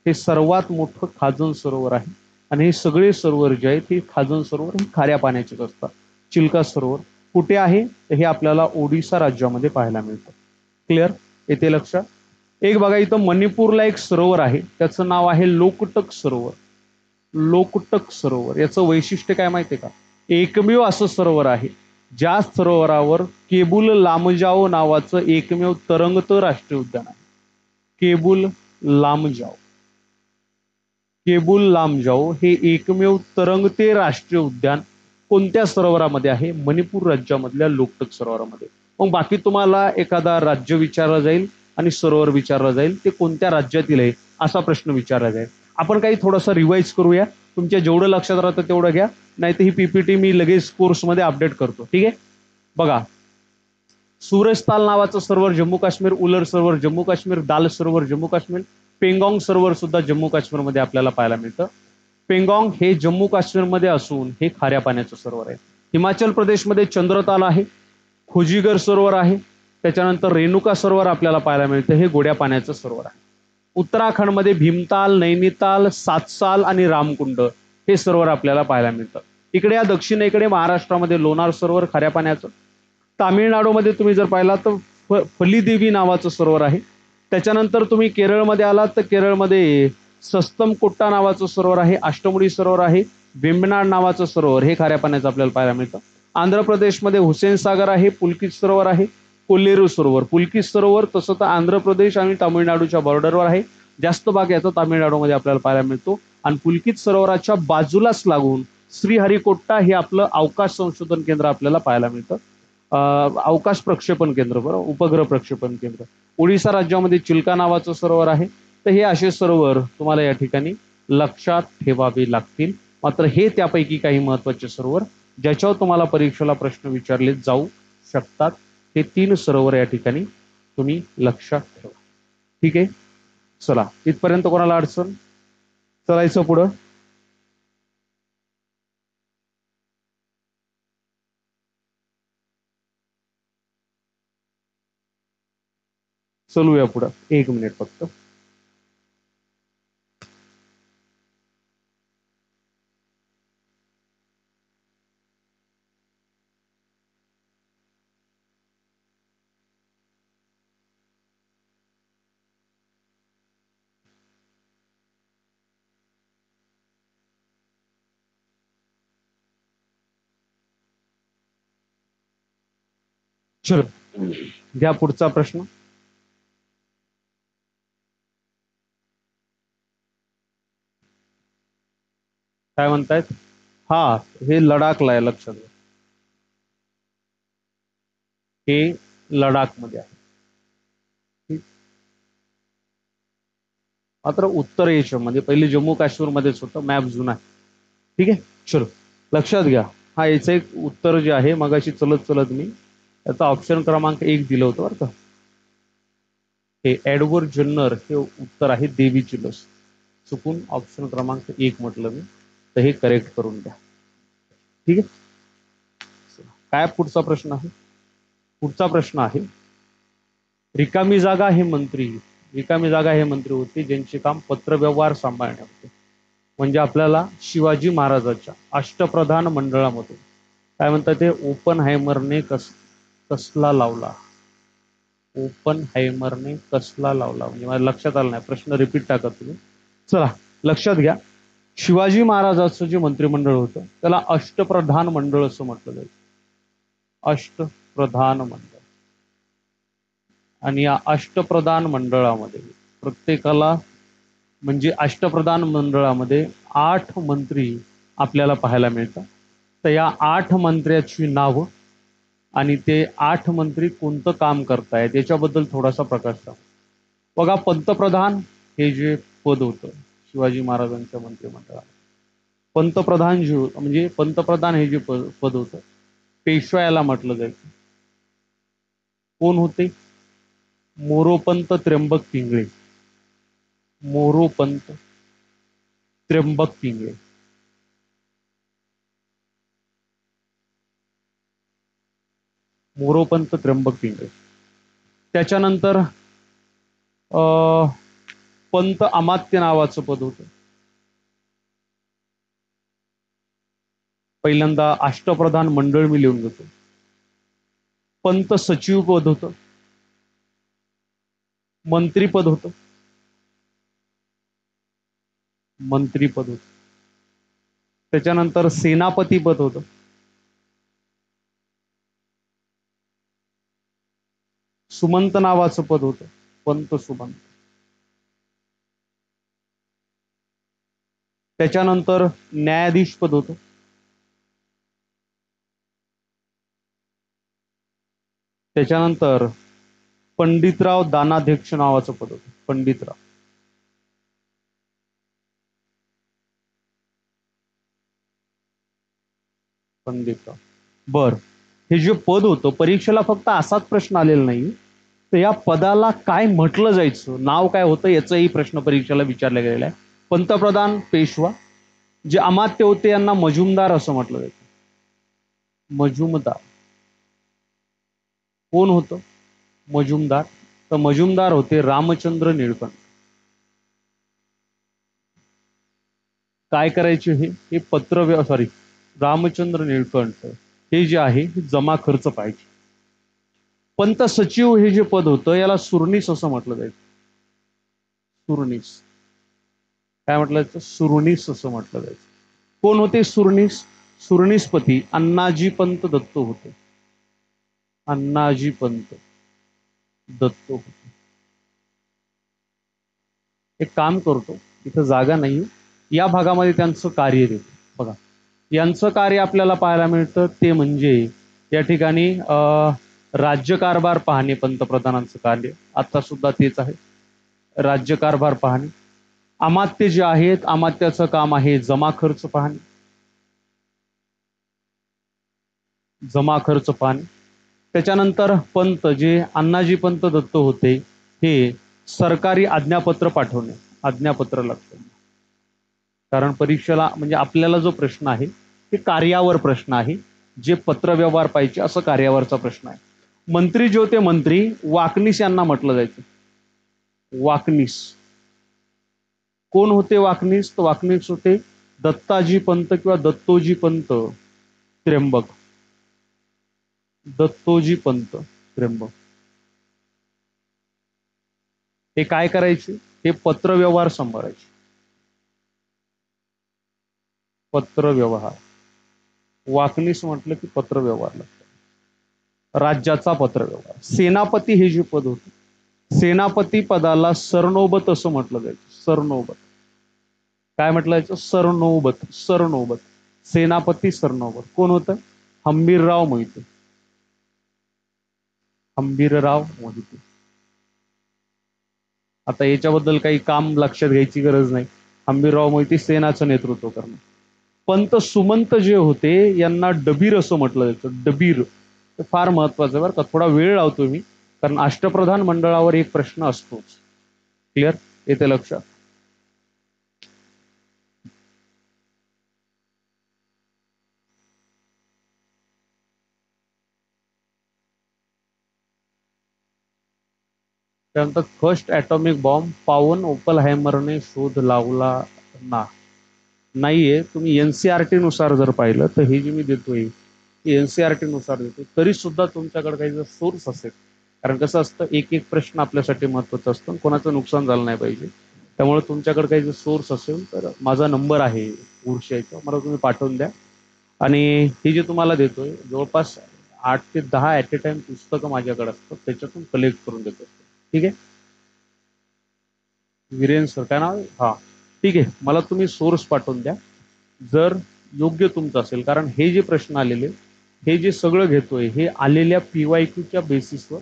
हे सर्वात मोठं खाजन सरोवर आहे आणि हे सगळे सरोवर जे आहेत हे खाजन सरोवर हे खाऱ्या पाण्याचेच असतात. चिल्का सरोवर कुठे आहे, तर हे आपल्याला ओडिसा राज्यामध्ये पाहायला मिळतं. क्लिअर? येते लक्षात? एक बघा, इथं मणिपूरला एक सरोवर आहे, त्याचं नाव आहे लोकटक सरोवर. लोकटक सरोवर याचं वैशिष्ट्य काय माहितीये का, एकमेव असं सरोवर आहे ज्या सरोवरावर केबुल लामजाओ नावाचं एकमेव तरंगत राष्ट्रीय उद्यान आहे. केबुल लामजाओ हे एकमेव तरंगते राष्ट्रीय उद्यान कोणत्या सरोवरामध्ये आहे, मणिपूर राज्यामधल्या लोकटक सरोवरामध्ये. मग बाकी तुम्हाला एखादा राज्य विचारला जाईल आणि सरोवर विचारला जाईल, ते कोणत्या राज्यातील आहे असा प्रश्न विचारला जाईल. आपण काही थोडासा रिवाइज करूया, तुमच्या जेवढं लक्षात राहतं तेवढं घ्या, नाही तर ही पीपीटी मी लगेच कोर्समध्ये अपडेट करतो. ठीक आहे? बघा, सूरजताल नावाचं सरोवर जम्मू काश्मीर, उलर सरोवर जम्मू काश्मीर, दाल सरोवर जम्मू काश्मीर, पेंगॉंग सरोवर सुद्धा जम्मू काश्मीरमध्ये आपल्याला पाहायला मिळतं. पेंगॉंग हे जम्मू काश्मीरमध्ये असून हे खाऱ्या पाण्याचं सरोवर आहे. हिमाचल प्रदेशमध्ये चंद्रताल आहे, खोजीगर सरोवर आहे, त्याच्यानंतर रेणुका सरोवर आपल्याला पाहायला मिळतं, हे गोड्या पाण्याचं सरोवर आहे. उत्तराखंडमध्ये भीमताल, नैनिताल, सातसाल आणि रामकुंड हे सरोवर आपल्याला पाहायला मिळतं. इकडे या दक्षिणेकडे महाराष्ट्रामध्ये लोणार सरोवर खाऱ्या पाण्याचं. तामिळनाडूमध्ये तुम्ही जर पाहिला तर फलीदेवी नावाचं सरोवर आहे. त्याच्यानंतर तुम्ही केरळमध्ये आलात तर केरळमध्ये सस्तम कोट्टा नावाचं सरोवर आहे, अष्टमुडी सरोवर आहे. वेंबनाड नावाचं सरोवर हे खाऱ्या पाण्याचं आपल्याला पाहायला मिळतं. आंध्र प्रदेशमध्ये हुसेन सागर आहे, पुलकित सरोवर आहे, कोल्लेरू सरोवर. पुलकित सरोवर तसं तर आंध्र प्रदेश आणि तामिळनाडूच्या बॉर्डरवर आहे. जास्त भाग याचा तामिळनाडूमध्ये आपल्याला पाहायला मिळतो. आणि पुलकित सरोवराच्या बाजूलाच लागून श्रीहरिकोट्टा हे आपलं अवकाश संशोधन केंद्र आपल्याला पाहायला मिळतं. अवकाश प्रक्षेपण केंद्र, बरोबर, उपग्रह प्रक्षेपण केंद्र. ओडिसा राज्यामध्ये चिल्का नावाचं सरोवर आहे. तर हे असे सरोवर तुम्हाला या ठिकाणी लक्षात ठेवावे लागतील. मात्र हे त्यापैकी काही महत्वाचे सरोवर ज्याच्यावर तुम्हाला परीक्षेला प्रश्न विचारले जाऊ शकतात. हे 3 सरोवर या ठिकाणी तुम्ही लक्षात ठेवा. ठीक आहे, चला इथपर्यंत कोणाला अडचण? चलायचं पुढं. चलूया पुढं, 1 मिनिट फक्त. चलो घ्या पुढचा प्रश्न. काय म्हणतायत? हा, हे लडाखला आहे, लक्षात घ्या. हे लडाख मध्ये आहे. ठीक. मात्र उत्तर एशिया म्हणजे पहिले जम्मू काश्मीर मध्येच होतं, मॅप जुना आहे. ठीक आहे, चलो लक्षात घ्या. हा याचं एक उत्तर जे आहे मगाशी चलत चलत मी याचा ऑप्शन क्रमांक 1 दिलं होतं बरं का. हे एडवर्ड जन्नर हे उत्तर आहे, देवीची लस. चुकून ऑप्शन क्रमांक 1 म्हटलं मी, तर हे करेक्ट करून द्या. ठीक आहे, काय पुढचा प्रश्न आहे? पुढचा प्रश्न आहे, रिकामी जागा हे मंत्री, रिकामी जागा हे मंत्री होते ज्यांचे काम पत्रव्यवहार सांभाळणे होते. म्हणजे आपल्याला शिवाजी महाराजांच्या अष्टप्रधान मंडळामध्ये काय म्हणतात ते, ओपन हायमरने कसला लावला, ओपन हायमरने कसला लावला. म्हणजे मला लक्षात आलं नाही, प्रश्न रिपीट टाका तुम्ही. चला लक्षात घ्या, शिवाजी महाराजांचं जे मंत्रिमंडळ होतं त्याला अष्टप्रधान मंडळ असं म्हटलं जाईल. अष्टप्रधान मंडळ. आणि या अष्टप्रधान मंडळामध्ये प्रत्येकाला म्हणजे अष्टप्रधान मंडळामध्ये 8 मंत्री आपल्याला पाहायला मिळतात. तर या 8 मंत्र्याची नावं आणि ते 8 मंत्री कोणतं काम करतायत याच्याबद्दल थोडासा प्रकाश टाकू. बघा, पंतप्रधान हे जे पद होतं शिवाजी महाराजांच्या मंत्रिमंडळात, पंतप्रधान जे म्हणजे पंतप्रधान हे जे पद होतं पेशवायाला म्हटलं जायचं. कोण होते? मोरोपंत त्र्यंबक पिंगळे. मोरोपंत त्र्यंबक पिंगळे. मोरोपंत त्र्यंबक पिंगळे. त्याच्यानंतर पंत अमात्य नावाचं पद होतं. पहिल्यांदा अष्टप्रधान मंडळ मी लिहून घेतो. पंत सचिव पद होतं, मंत्रीपद होतं, मंत्रीपद होतं. त्याच्यानंतर सेनापती पद होतं, सुमंत नावाचं पद होतं, पंत सुमंत. त्याच्यानंतर न्यायाधीश पद होतं. त्याच्यानंतर पंडितराव दानाध्यक्ष नावाचं पद होतं, पंडितराव. पंडितराव. बर, हे जे पद होतं परीक्षेला फक्त असाच प्रश्न आलेला नाही, तर या पदाला काय म्हटलं जायचं, नाव काय होतं याचाही प्रश्न परीक्षेला विचारला गेलेला आहे. पंतप्रधान पेशवा, जे अमात्य होते यांना मजुमदार असं म्हटलं जायचं. मजुमदार. कोण होतं मजुमदार? तर मजुमदार होते रामचंद्र निळकंठ. काय करायचे हे पत्र सॉरी रामचंद्र निळकंठ हे जे आहे जमा खर्च पाहिजे. पंत सचिव हे जे पद होतं याला सुरनीस असं म्हटलं जायचं. सुरनीस. काय म्हटलं जायचं? सुरनीस असं म्हटलं जायचं. कोण होते सुरणीसपती अण्णाजी पंत दत्त होते. अण्णाजी पंत दत्त होते. एक काम करतो, इथं जागा नाही, या भागामध्ये त्यांचं कार्य देतो. बघा, यांचं कार्य आपल्याला पाहायला मिळतं ते म्हणजे या ठिकाणी राज्यकारभार पाहणे, पंतप्रधानांचं कार्य आता सुद्धा तेच आहे, राज्यकारभार पाहणे. अमात्य जे आहेत, अमात्याचं काम आहे जमा खर्च पाहणे, जमा खर्च पाहणे. त्याच्यानंतर पंत जे अण्णाजी पंत दत्त होते, हे सरकारी आज्ञापत्र पाठवणे, आज्ञापत्र लागतं. कारण परीक्षेला म्हणजे आपल्याला जो प्रश्न आहे ते कार्यावर प्रश्न आहे, जे पत्रव्यवहार पाहिजे असं कार्यावरचा प्रश्न आहे. मंत्री जे होते, मंत्री वाकनीस यांना म्हटलं जायचं. वाकनीस. कोण होते वाकनीस? तर वाकनीस होते दत्ताजी पंत किंवा दत्तोजी पंत त्र्यंबक. दत्तोजी पंत त्र्यंबक. हे काय करायचे? हे पत्रव्यवहार सांभाळायचे. पत्रव्यवहार. वाकनीस म्हटलं की पत्रव्यवहार लागतं. राज्याचा पत्रव्यवहार. सेनापती हे जे पद होते, सेनापती पदाला सरनोबत असं म्हटलं जायचं. सरनोबत. काय म्हटलं जायचं? सरनोबत. सरनोबत. सेनापती सरनोबत. कोण होतं? हंबीरराव मोहिते. हंबीरराव मोहिते. आता याच्याबद्दल काही काम लक्षात घ्यायची गरज नाही. हंबीरराव मोहिते सेनाचं नेतृत्व करणार. पंत सुमंत जे होते यांना डबीर असं म्हटलं जायचं. डबीर. फार महत्वाचं बरं का, थोडा वेळ लावतो मी, कारण अष्टप्रधान मंडळावर एक प्रश्न असतोच. क्लिअर? येते लक्षात? त्यानंतर फर्स्ट ॲटॉमिक बॉम्ब पावन ओपनहायमरने शोध लावला ना. नाहीये. तुम्ही एनसीआरटी नुसार जर पाहिलं तर हे जे मी देतोय एनसीआरटी नुसार देतो, तरी सुद्धा तुमच्याकडे काही जर सोर्स असेल, कारण कसं असतं एक एक प्रश्न आपल्यासाठी महत्वाचा असतो, कोणाचं नुकसान झालं नाही पाहिजे. त्यामुळे तुमच्याकडे काही जर सोर्स असेल तर माझा नंबर आहे उर्शाचा, मला तुम्ही पाठवून द्या. आणि हे जे तुम्हाला देतोय जवळपास 8 ते 10 ॲट ए टाइम पुस्तकं माझ्याकडे असतात, त्याच्यातून कलेक्ट करून देतो. ठीक आहे? वीरेन सर काय नाव? हा, ठीक आहे. मला तुम्ही सोर्स पाठवून द्या जर योग्य तुमचं असेल, कारण हे जे प्रश्न आलेले, हे जे सगळं घेतोय हे आलेल्या PYQच्या बेसिसवर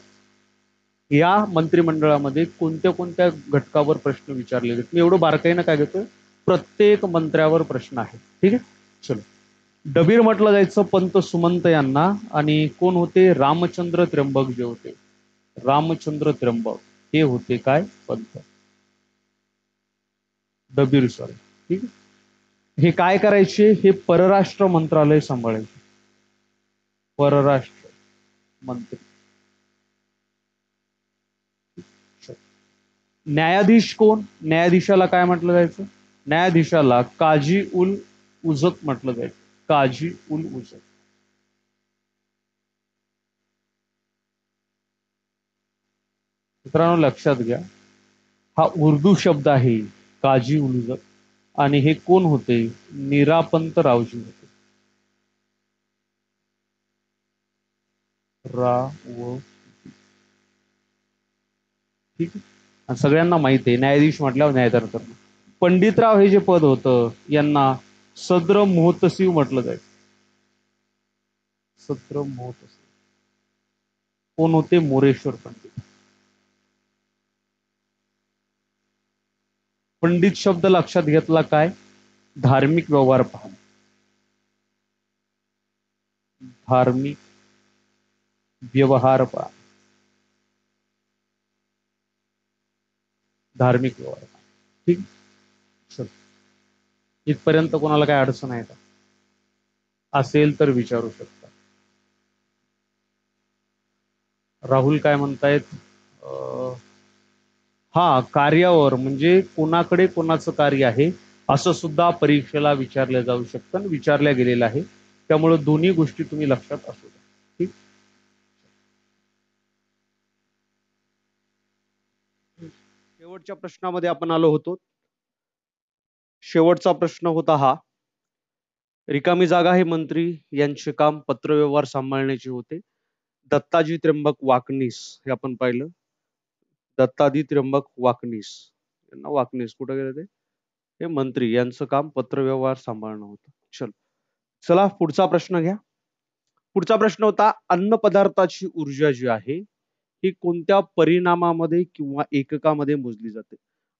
या मंत्रिमंडळामध्ये कोणत्या कोणत्या घटकावर प्रश्न विचारलेले, मी एवढं बारकाईनं काय घेतोय, प्रत्येक मंत्र्यावर प्रश्न आहे. ठीक आहे, चलो. डबीर म्हटलं जायचं पंत सुमंत यांना, आणि कोण होते? रामचंद्र त्र्यंबक जे होते, रामचंद्र त्र्यंबक हे होते काय? पंत. डबीर सॉरी. ठीक आहे. हे काय करायचे? हे परराष्ट्र मंत्रालय सांभाळायचे. परराष्ट्र मंत्री. न्यायाधीश कोण? न्यायाधीशाला काय म्हटलं जायचं? न्यायाधीशाला काजी उल उजत म्हटलं जायचं. काजी उल उजत. मित्रांनो लक्षात घ्या, हा उर्दू शब्द आहे काजी उल उजत, आणि हे कोण होते? निरापंत रावजी होते. राव. ठीक आहे. आणि सगळ्यांना माहिती आहे न्यायाधीश म्हटल्यावर न्यायदान करणं. पंडितराव हे जे पद होतं यांना सद्र मोहतसीव म्हटलं जायचं. सद्र मोहतसीव. कोण होते? मोरेश्वर पंडित. पंडित शब्द लक्षात घेतला काय? धार्मिक व्यवहार पाहणे. धार्मिक व्यवहार पाहणे. धार्मिक व्यवहार. ठीक. चल, इथपर्यंत कोणाला काय अडचण आहे का? असेल तर विचारू शकता. राहुल काय म्हणतायत? हा, कार्यावर म्हणजे कोणाकडे कोणाचं कार्य आहे असं सुद्धा परीक्षेला विचारलं जाऊ शकतं आणि विचारल्या गेलेलं आहे. त्यामुळे दोन्ही गोष्टी तुम्ही लक्षात असू द्या. ठीक. शेवटच्या प्रश्नामध्ये आपण आलो होतो. शेवटचा प्रश्न होता हा, रिकामी जागा हे मंत्री यांचे काम पत्रव्यवहार सांभाळण्याचे होते. दत्ताजी त्र्यंबक वाकनीस हे आपण पाहिलं. दत्ताजी त्र्यंबक वाकनीस, यांना वाकनीस कुठे गेले ते? हे मंत्री यांचं काम पत्रव्यवहार सांभाळणं होतं. चला पुढचा प्रश्न घ्या. पुढचा प्रश्न होता, अन्न पदार्थाची ऊर्जा जी आहे ही कोणत्या परिणामामध्ये किंवा एककामध्ये मोजली जाते?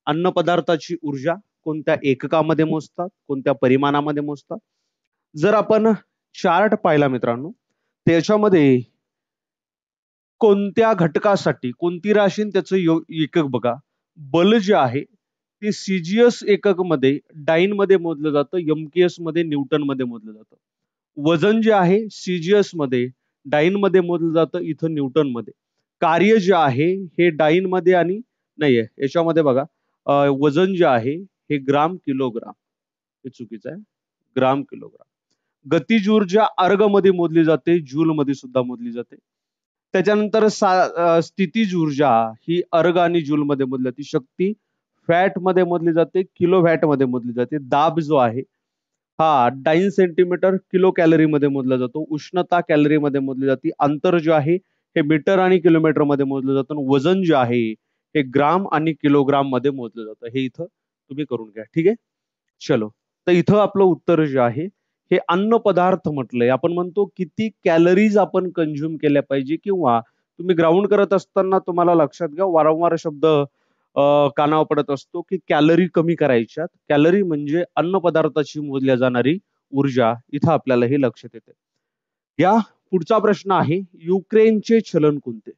अन्न पदार्थाची ऊर्जा कोणत्या एककामध्ये मोजतात, कोणत्या परिमाणामध्ये मोजतात? जर आपण चार्ट पाहिला मित्रांनो, त्याच्यामध्ये कोणत्या घटकासाठी कोणती राशी त्याचं एकक बघा. बल जे आहे ते सीजीएस एकक मध्ये डाईन मध्ये मोजलं जातं, एमकेएस मध्ये न्यूटन मध्ये मोजलं जातं. वजन जे आहे सीजीएस मध्ये डाईन मध्ये मोजलं जातं, इथं न्यूटन मध्ये. कार्य जे आहे हे डाईन मध्ये आणि नाहीये याच्यामध्ये बघा, वजन जे आहे हे ग्राम किलोग्राम, हे चुकीचं आहे, ग्राम किलोग्राम. गतिज ऊर्जा अर्ग मध्ये मोजली जाते, जूल मध्ये सुद्धा मोजली जाते. त्याच्यानंतर स्थितीज ऊर्जा ही अर्ग आणि जूल मध्ये मोजली जाते. शक्ती फॅट मध्ये मोजली जाते, किलो वॅट मध्ये मोजली जाते. दाब जो आहे हा 9 सेंटीमीटर किलो कॅलरी मध्ये मोजला जातो. उष्णता कॅलरी मध्ये मोजली जाते. अंतर जे आहे हे मीटर आणि किलोमीटर मध्ये मोजलं जातं. वजन जे आहे हे ग्राम आणि किलोग्राम मध्ये मोजलं जातं. हे इथं तुम्ही करून घ्या. ठीक आहे, चलो. तर इथं आपलं उत्तर जे आहे हे अन्न पदार्थ म्हटलंय. आपण म्हणतो किती कॅलरीज आपण कंझ्युम केल्या पाहिजे, किंवा तुम्ही ग्राउंड करत असताना तुम्हाला लक्षात घ्या वारंवार शब्द कानावर पडत असतो की कॅलरी कमी करायच्या. कॅलरी म्हणजे अन्न पदार्थाची मोजल्या जाणारी ऊर्जा. इथं आपल्याला हे लक्षात येते. या पुढचा प्रश्न आहे, युक्रेनचे चलन कोणते?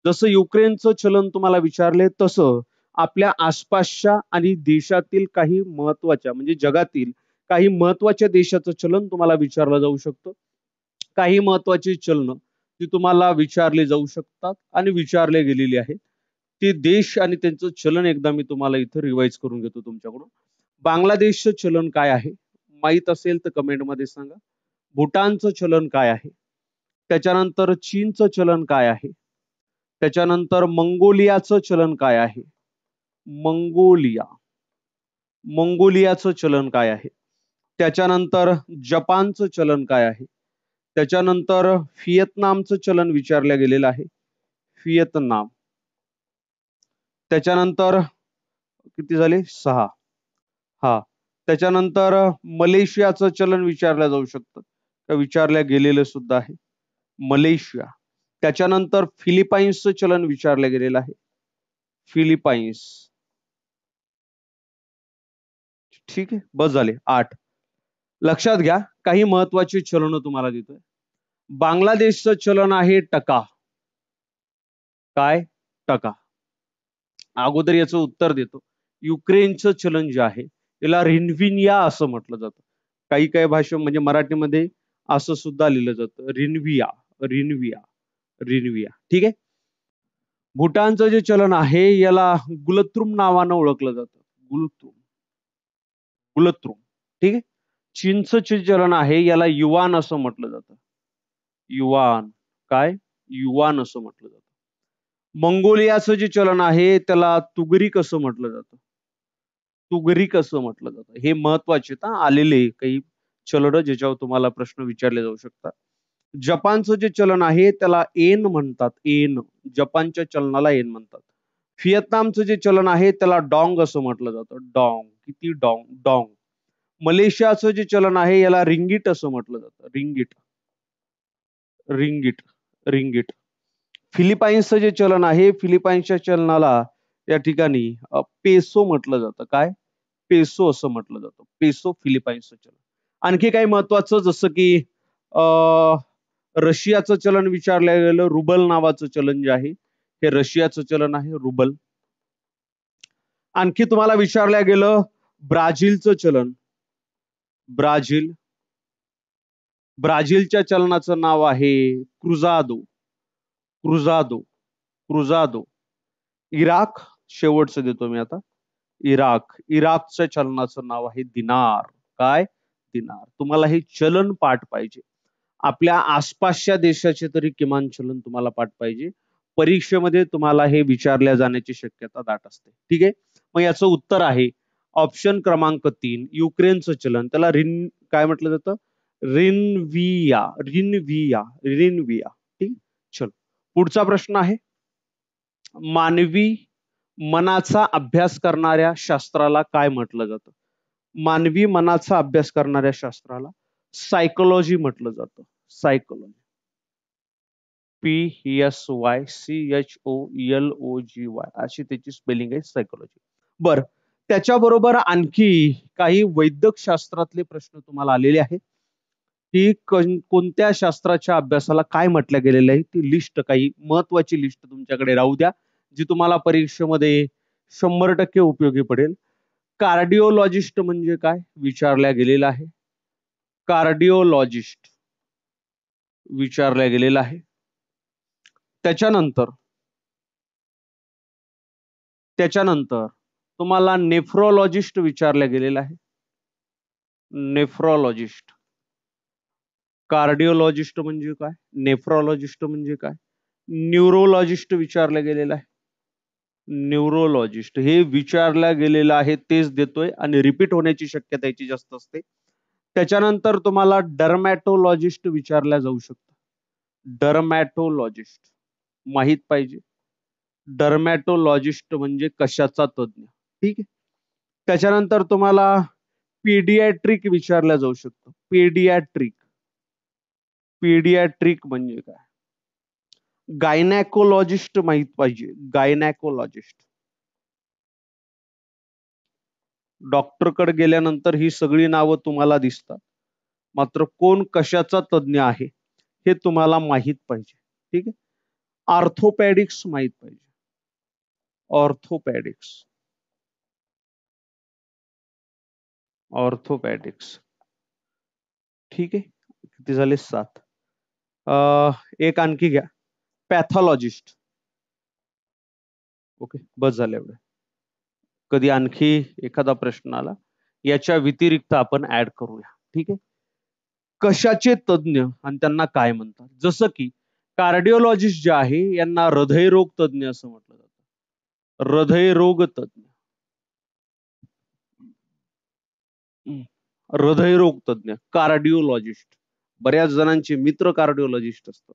जसं युक्रेनचं चलन तुम्हाला विचारले तसं आपल्या आसपासच्या आणि देशातील काही महत्वाच्या म्हणजे जगातील काही महत्वाच्या देशाचं चलन तुम्हाला विचारलं जाऊ शकतं. काही महत्वाची चलन ती तुम्हाला विचारली जाऊ शकतात आणि विचारले गेलेली आहेत. ते देश आणि त्यांचं चलन एकदा मी तुम्हाला इथं रिवाइज करून घेतो तुमच्याकडून. बांगलादेशचं चलन काय आहे माहित असेल तर कमेंट मध्ये सांगा. भूटानचं चलन काय आहे? त्याच्यानंतर चीनचं चलन काय आहे? त्याच्यानंतर मंगोलियाचं चलन काय आहे? मंगोलियाचं चलन काय आहे? त्याच्यानंतर जपानचं चलन काय आहे? त्याच्यानंतर व्हिएतनामचं चलन विचारलं गेलेलं आहे, व्हिएतनाम. त्याच्यानंतर किती झाले? 6. हा, त्याच्यानंतर मलेशियाचं चलन विचारलं जाऊ शकतं, तर विचारल्या गेलेलं सुद्धा आहे मलेशिया. त्याच्यानंतर फिलिपाईन्सचं चलन विचारलं गेलेलं आहे, फिलिपाईन्स. ठीक आहे, बस झाले 8. लक्षात घ्या काही महत्वाची चलन तुम्हाला देतोय. बांगलादेशचं चलन आहे टका. काय? टका. अगोदर याचं उत्तर देतो. युक्रेनचं चलन जे आहे याला रिन्व्हिया असं म्हटलं जातं. काही काही भाषा म्हणजे मराठीमध्ये असं सुद्धा लिहिलं जातं, रिन्व्हिया. ठीक आहे. भूटानचं जे चलन आहे याला गुलत्रुम नावानं ओळखलं जातं, गुलत्रुम. ठीक आहे. चीनचं जे चलन आहे याला युवान असं म्हटलं जातं, युवान. काय? युवान असं म्हटलं जातं. मंगोलियाचं जे चलन आहे त्याला तुगरिक असं म्हटलं जातं, तुगरिक असं म्हटलं जातं. हे महत्वाचे आलेले काही चलन ज्याच्यावर तुम्हाला प्रश्न विचारले जाऊ शकतात. जपानचं जे चलन आहे त्याला एन म्हणतात, एन. जपानच्या चलनाला एन म्हणतात. व्हिएतनामचं जे चलन आहे त्याला डॉंग असं म्हटलं जातं, डॉंग. किती? Dong, dong. मलेशियाचं जे चलन आहे याला रिंगिट असं म्हटलं जातं, रिंगिट, रिंगिट, रिंगिट. फिलिपाईन्सचं जे चलन आहे फिलिपाईन्सच्या चलनाला या ठिकाणी पेसो म्हटलं जातं. काय? पेसो असं म्हटलं जातं, पेसो फिलिपाईन्सचं चलन. आणखी काही महत्वाचं जसं की रशियाचं चलन विचारलं गेलं, रुबल नावाचं चलन जे आहे हे रशियाचं चलन आहे, रुबल. आणखी तुम्हाला विचारलं गेलं ब्राझीलचं चलन, ब्राझील. ब्राझीलच्या चलनाचं नाव आहे क्रुझादो, क्रुझादो, क्रुझादो. इराक शेवटचं देतो मी आता, इराक. इराकच्या चलनाचं नाव आहे दिनार. काय? दिनार. तुम्हाला हे चलन पाठ पाहिजे. आपल्या आसपासच्या देशाचे तरी किमान चलन तुम्हाला पाठ पाहिजे. परीक्षेमध्ये तुम्हाला हे विचारल्या जाण्याची शक्यता दाट असते. ठीक आहे. मग याचं उत्तर आहे ऑप्शन क्रमांक 3, युक्रेनचं चलन. त्याला काय म्हटलं जातं? रिनविया रिनविया रिनविया. ठीक. चलो पुढचा प्रश्न आहे, मानवी मनाचा अभ्यास करणाऱ्या शास्त्राला काय म्हटलं जातं? मानवी मनाचा अभ्यास करणाऱ्या शास्त्राला सायकोलॉजी म्हटलं जातं. सायकोलॉजी. PSYCHOLOGY अशी त्याची स्पेलिंग आहे, सायकोलॉजी. बर, त्याच्याबरोबर आणखी काही वैद्यक शास्त्रातले प्रश्न तुम्हाला आलेले आहेत की कोणत्या शास्त्राच्या अभ्यासाला काय म्हटलं गेलेलं आहे, ती लिस्ट, काही महत्वाची लिस्ट तुमच्याकडे राहू द्या, जी तुम्हाला परीक्षेमध्ये 100% उपयोगी पडेल. कार्डिओलॉजिस्ट म्हणजे काय विचारल्या गेलेलं आहे. कार्डिओलॉजिस्ट विचारल्या गेलेलं आहे. त्याच्यानंतर तुम्हाला नेफ्रोलॉजिस्ट विचारल्या गेलेलं आहे. नेफ्रोलॉजिस्ट. कार्डिओलॉजिस्ट म्हणजे काय, नेफ्रोलॉजिस्ट म्हणजे काय, न्यूरोलॉजिस्ट विचारलं गेलेलं आहे. न्यूरोलॉजिस्ट हे विचारल्या गेलेलं आहे, तेच देतोय आणि रिपीट होण्याची शक्यता याची जास्त असते. त्याच्यानंतर तुम्हाला डर्मॅटोलॉजिस्ट विचारल्या जाऊ शकतं. डर्मॅटोलॉजिस्ट माहित पाहिजे. डर्मॅटोलॉजिस्ट म्हणजे कशाचा तज्ञ. ठीक आहे. त्याच्यानंतर तुम्हाला पीडियाट्रिक विचारल्या जाऊ शकतं. पीडियाट्रिक. पीडियाट्रिक म्हणजे काय. गायनॅकोलॉजिस्ट माहित पाहिजे. गायनॅकोलॉजिस्ट. डॉक्टरकडे गेल्यानंतर ही सगळी नावं तुम्हाला दिसतात, मात्र कोण कशाचा तज्ञ आहे हे तुम्हाला माहित पाहिजे. ठीक आहे. ऑर्थोपॅडिक्स माहित पाहिजे. ऑर्थोपॅडिक्स. ऑर्थोपॅडिक्स. ठीक आहे. किती झाले, 7. एक आणखी घ्या, पॅथॉलॉजिस्ट. ओके, बस झालं एवढं. कधी आणखी एखादा प्रश्न आला याच्या व्यतिरिक्त आपण ऍड करूया. ठीक आहे. कशाचे तज्ञ आणि त्यांना काय म्हणतात, जसं की कार्डिओलॉजिस्ट जे आहे यांना हृदयरोग तज्ञ असं म्हटलं जातं. हृदयरोग तज्ञ. हृदयरोग तज्ञ कार्डिओलॉजिस्ट. बऱ्याच जणांचे मित्र कार्डिओलॉजिस्ट असतात,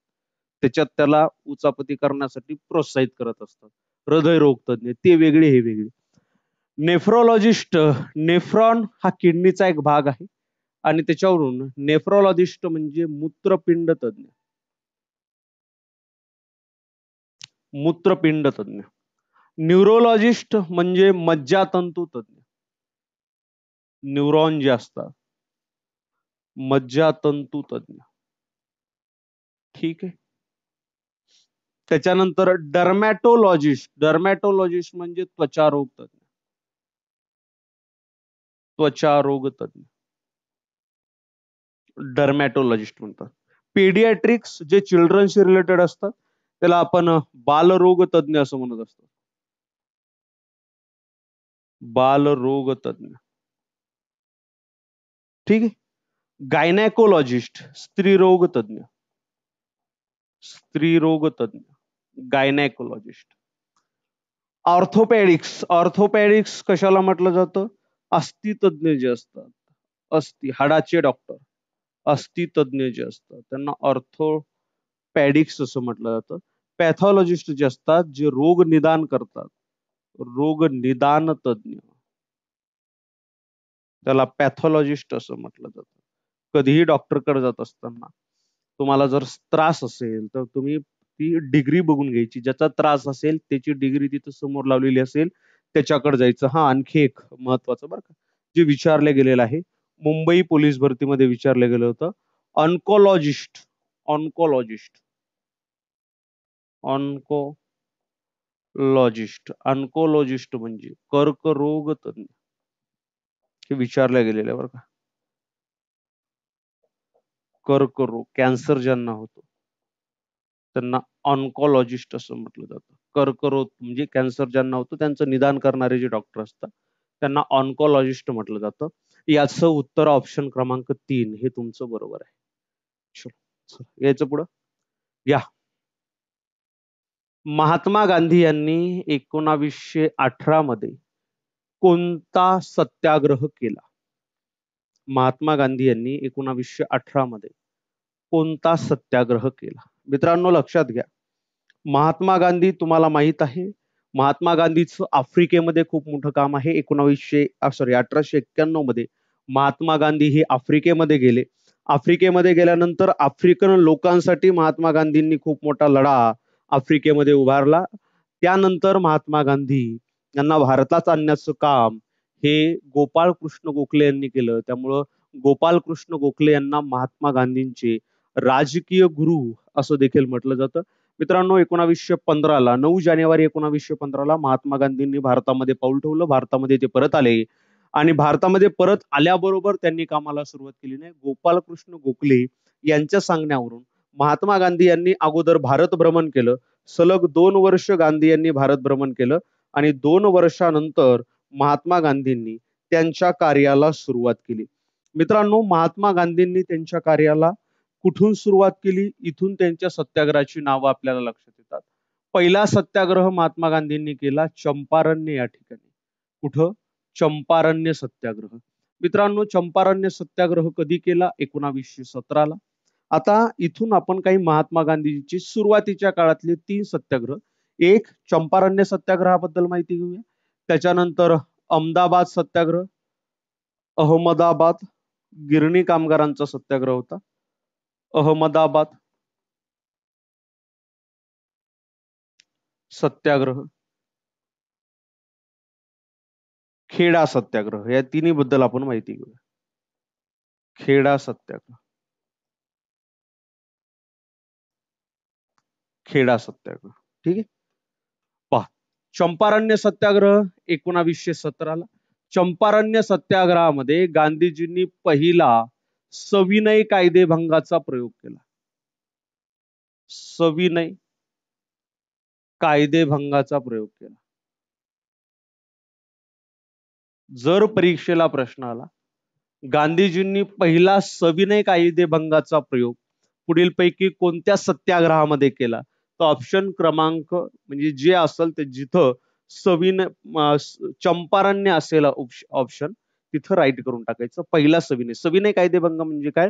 त्याच्यात त्याला उचापती करण्यासाठी प्रोत्साहित करत असतात. हृदयरोग तज्ञ ते वेगळे, हे वेगळे. नेफ्रोलॉजिस्ट, नेफ्रॉन हा किडनीचा एक भाग आहे आणि त्याच्यावरून नेफ्रोलॉजिस्ट म्हणजे मूत्रपिंड तज्ञ. मूत्रपिंड तज्ञ. न्यूरोलॉजिस्ट म्हणजे मज्जातंतू तज्ञ. न्यूरॉन जे असतात, मज्जातंतू तज्ञ. ठीक आहे. त्याच्यानंतर डर्मॅटोलॉजिस्ट. डर्मॅटोलॉजिस्ट म्हणजे त्वचारोग तज्ञ. त्वचारोग तज्ञ डर्मॅटोलॉजिस्ट म्हणतात. पीडियाट्रिक्स जे चिल्ड्रनशी रिलेटेड असतात त्याला आपण बालरोग तज्ञ असं म्हणत असतो. बालरोग तज्ञ. ठीक आहे. गायनॅकोलॉजिस्ट स्त्रीरोग तज्ञ. स्त्रीरोग तज्ञ गायनॅकोलॉजिस्ट. ऑर्थोपॅडिक्स. ऑर्थोपॅडिक्स कशाला म्हटलं जातं, अस्थि तज्ञ जे असतात, अस्थि हाडाचे डॉक्टर, अस्थि तज्ञ जे असतात त्यांना ऑर्थोपॅडिक्स असं म्हटलं जातं. पॅथॉलॉजिस्ट जे असतात जे रोग निदान करतात, रोग निदान तज्ञ, त्याला पॅथॉलॉजिस्ट असं म्हटलं जातं. कधीही डॉक्टरकडे जात असताना तुम्हाला जर त्रास असेल तर तुम्ही ती डिग्री बघून घ्यायची, ज्याचा त्रास असेल त्याची डिग्री तिथं समोर लावलेली असेल त्याच्याकडे जायचं. हा आणखी एक महत्वाचं बरं का जे विचारलं गेलेलं आहे, मुंबई पोलीस भरतीमध्ये विचारलं गेलं होतं, ऑन्कोलॉजिस्ट. ऑन्कोलॉजिस्ट. ऑन्कोलॉजिस्ट. ऑन्कोलॉजिस्ट म्हणजे कर्करोग तज्ञ. हे विचारलं गेलेलं आहे बरं का. कर्करोग, कॅन्सर ज्यांना होतो त्यांना ऑन्कोलॉजिस्ट असं म्हटलं जातं. कर्करोग म्हणजे कॅन्सर ज्यांना होतं त्यांचं निदान करणारे जे डॉक्टर असतात त्यांना ऑन्कोलॉजिस्ट म्हटलं जातं. याचं उत्तर ऑप्शन क्रमांक 3 हे तुमचं बरोबर आहे. यायचं पुढं या. महात्मा गांधी यांनी 1918 मध्ये कोणता सत्याग्रह केला. महात्मा गांधी यांनी 1918 मध्ये कोणता सत्याग्रह केला? मित्रांनो लक्षात घ्या, महात्मा गांधी तुम्हाला माहित आहे, महात्मा गांधीचं आफ्रिकेमध्ये खूप मोठं काम आहे. 1891 मध्ये महात्मा गांधी हे आफ्रिकेमध्ये गेले. आफ्रिकेमध्ये गेल्यानंतर आफ्रिकन लोकांसाठी महात्मा गांधींनी खूप मोठा लढा आफ्रिकेमध्ये उभारला. त्यानंतर महात्मा गांधी यांना भारतात आणण्याचं काम हे गोपाळ कृष्ण गोखले यांनी केलं. त्यामुळं गोपाळ कृष्ण गोखले यांना महात्मा गांधींचे राजकीय गुरु असं देखील म्हटलं जातं. मित्रांनो 1915ला 9 जानेवारी 1915ला महात्मा गांधींनी भारतामध्ये पाऊल ठेवलं. भारतामध्ये ते परत आले आणि भारतामध्ये परत आल्याबरोबर त्यांनी कामाला सुरुवात केली नाही. गोपाळ कृष्ण गोखले यांच्या सांगण्यावरून महात्मा गांधी यांनी अगोदर भारत भ्रमण केलं. सलग 2 वर्ष गांधी यांनी भारत भ्रमण केलं आणि 2 वर्षानंतर महात्मा गांधींनी त्यांच्या कार्याला सुरुवात केली. मित्रांनो महात्मा गांधींनी त्यांच्या कार्याला कुठून सुरुवात केली? इथून त्यांच्या सत्याग्रहाची नावं आपल्याला लक्षात येतात. पहिला सत्याग्रह महात्मा गांधींनी केला चंपारण्य या ठिकाणी. कुठं? चंपारण्य सत्याग्रह. मित्रांनो चंपारण्य सत्याग्रह कधी केला? 1917ला. आता इथून आपण काही महात्मा गांधींची सुरुवातीच्या काळातले 3 सत्याग्रह, एक चंपारण्य सत्याग्रहाबद्दल माहिती घेऊया. त्याच्यानंतर अहमदाबाद सत्याग्रह, अहमदाबाद गिरणी कामगारांचा सत्याग्रह होता. अहमदाबाद सत्याग्रह, खेडा सत्याग्रह या तिन्ही बद्दल आपण माहिती घेऊया. खेडा सत्याग्रह, खेडा सत्याग्रह. ठीक आहे. पहा चंपारण्य सत्याग्रह 1917ला. चंपारण्य सत्याग्रहामध्ये गांधीजींनी पहिला सविनय कायदेभंगाचा प्रयोग केला. सविनय कायदेभंगाचा प्रयोग केला. जर परीक्षेला प्रश्न आला गांधीजींनी पहिला सविनय कायदेभंगाचा प्रयोग पुढीलपैकी कोणत्या सत्याग्रहामध्ये केला, तर ऑप्शन क्रमांक म्हणजे जे असेल ते जिथं सविनय चंपारण्य असेल ऑप्शन तिथं राईट करून टाकायचं. पहिला सविनय. सविनय कायदेभंग म्हणजे काय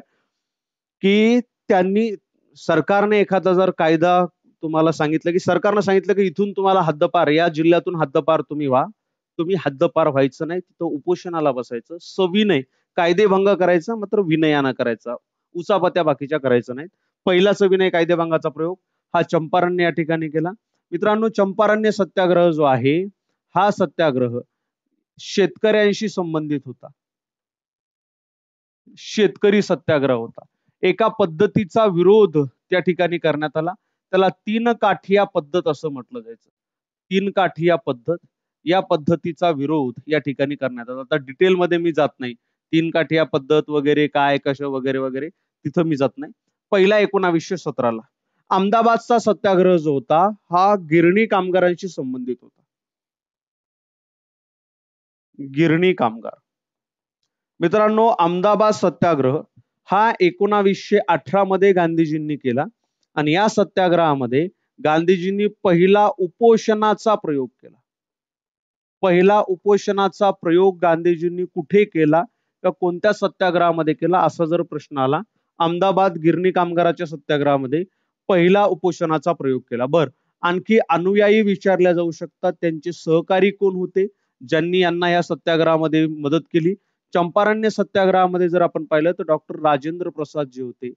की त्यांनी सरकारने एखादा जर कायदा तुम्हाला सांगितलं की सरकारनं सांगितलं की इथून तुम्हाला हद्दपार या जिल्ह्यातून हद्दपार तुम्ही व्हा, तुम्ही हद्दपार व्हायचं नाही, तिथं उपोषणाला बसायचं. सविनय कायदेभंग करायचा मात्र विनयानं करायचा, उचापत्या बाकीच्या करायचं नाही. पहिला सविनय कायदेभंगाचा प्रयोग हा चंपारण्य या ठिकाणी केला. मित्रांनो चंपारण्य सत्याग्रह जो आहे हा सत्याग्रह शेतकऱ्यांशी संबंधित होता. शेतकरी सत्याग्रह होता. एका पद्धतीचा विरोध त्या ठिकाणी करण्यात आला. त्याला 3 काठिया पद्धत असं म्हटलं जायचं. 3 काठिया पद्धत या पद्धतीचा विरोध या ठिकाणी करण्यात आला. आता डिटेलमध्ये मी जात नाही. 3 काठिया पद्धत वगैरे काय कसं वगैरे वगैरे तिथं मी जात नाही. पहिला 1917ला अहमदाबादचा सत्याग्रह जो होता हा गिरणी कामगारांशी संबंधित होता. गिरणी कामगार. मित्रांनो अहमदाबाद सत्याग्रह हा 1918 मध्ये गांधीजींनी केला आणि या सत्याग्रहामध्ये गांधीजींनी पहिला उपोषणाचा प्रयोग केला. पहिला उपोषणाचा प्रयोग गांधीजींनी कुठे केला किंवा कोणत्या सत्याग्रहामध्ये केला असा जर प्रश्न आला, अहमदाबाद गिरणी कामगाराच्या सत्याग्रहामध्ये पहिला उपोषणाचा प्रयोग केला. बर आणखी अनुयायी विचारल्या जाऊ शकतात, त्यांचे सहकारी कोण होते ज्यांनी यांना या सत्याग्रहामध्ये मदत केली. चंपारण्य सत्याग्रहामध्ये जर आपण पाहिलं तर डॉक्टर राजेंद्र प्रसाद जे होते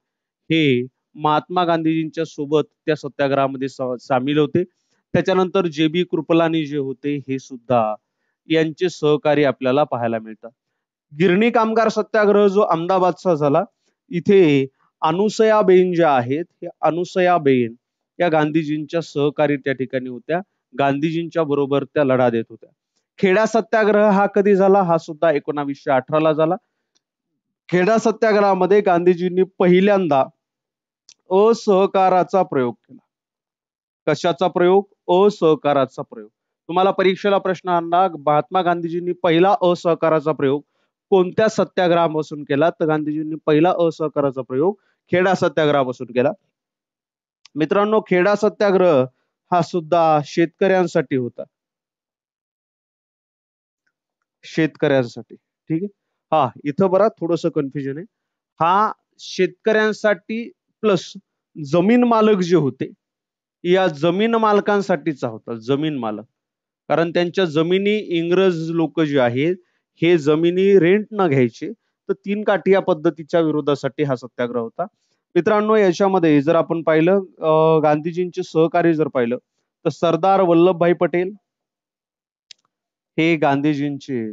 हे महात्मा गांधीजींच्या सोबत त्या सत्याग्रहामध्ये सामील होते. त्याच्यानंतर जे.बी. कृपलानी जे होते हे सुद्धा यांचे सहकारी आपल्याला पाहायला मिळतात. गिरणी कामगार सत्याग्रह जो अहमदाबादचा झाला इथे अनुसयाबेन ज्या आहेत हे अनुसयाबेन या गांधीजींच्या सहकारी त्या ठिकाणी होत्या. गांधीजींच्या बरोबर त्या लढा देत होत्या. खेडा सत्याग्रह हा कधी झाला? हा सुद्धा 1918ला झाला. खेडा सत्याग्रहामध्ये गांधीजींनी पहिल्यांदा असहकाराचा प्रयोग केला. कशाचा प्रयोग? असहकाराचा प्रयोग. तुम्हाला परीक्षेला प्रश्न आणला महात्मा गांधीजींनी पहिला असहकाराचा प्रयोग कोणत्या सत्याग्रहापासून केला, तर गांधीजींनी पहिला असहकाराचा प्रयोग खेडा सत्याग्रहापासून केला. मित्रांनो खेडा सत्याग्रह हा सुद्धा शेतकऱ्यांसाठी होता. शेतकऱ्यांसाठी. ठीक आहे. हा इथं बरा थोडस कन्फ्युजन आहे. हा शेतकऱ्यांसाठी प्लस जमीन मालक जे होते या जमीन मालकांसाठीचा होता, जमीन मालक. कारण त्यांच्या जमिनी इंग्रज लोक जे आहेत हे जमिनी रेंट न घ्यायचे, तर तीन काठी या पद्धतीच्या विरोधासाठी हा सत्याग्रह होता. मित्रांनो याच्यामध्ये जर आपण पाहिलं गांधीजींचे सहकारी जर पाहिलं तर सरदार वल्लभभाई पटेल हे गांधीजींचे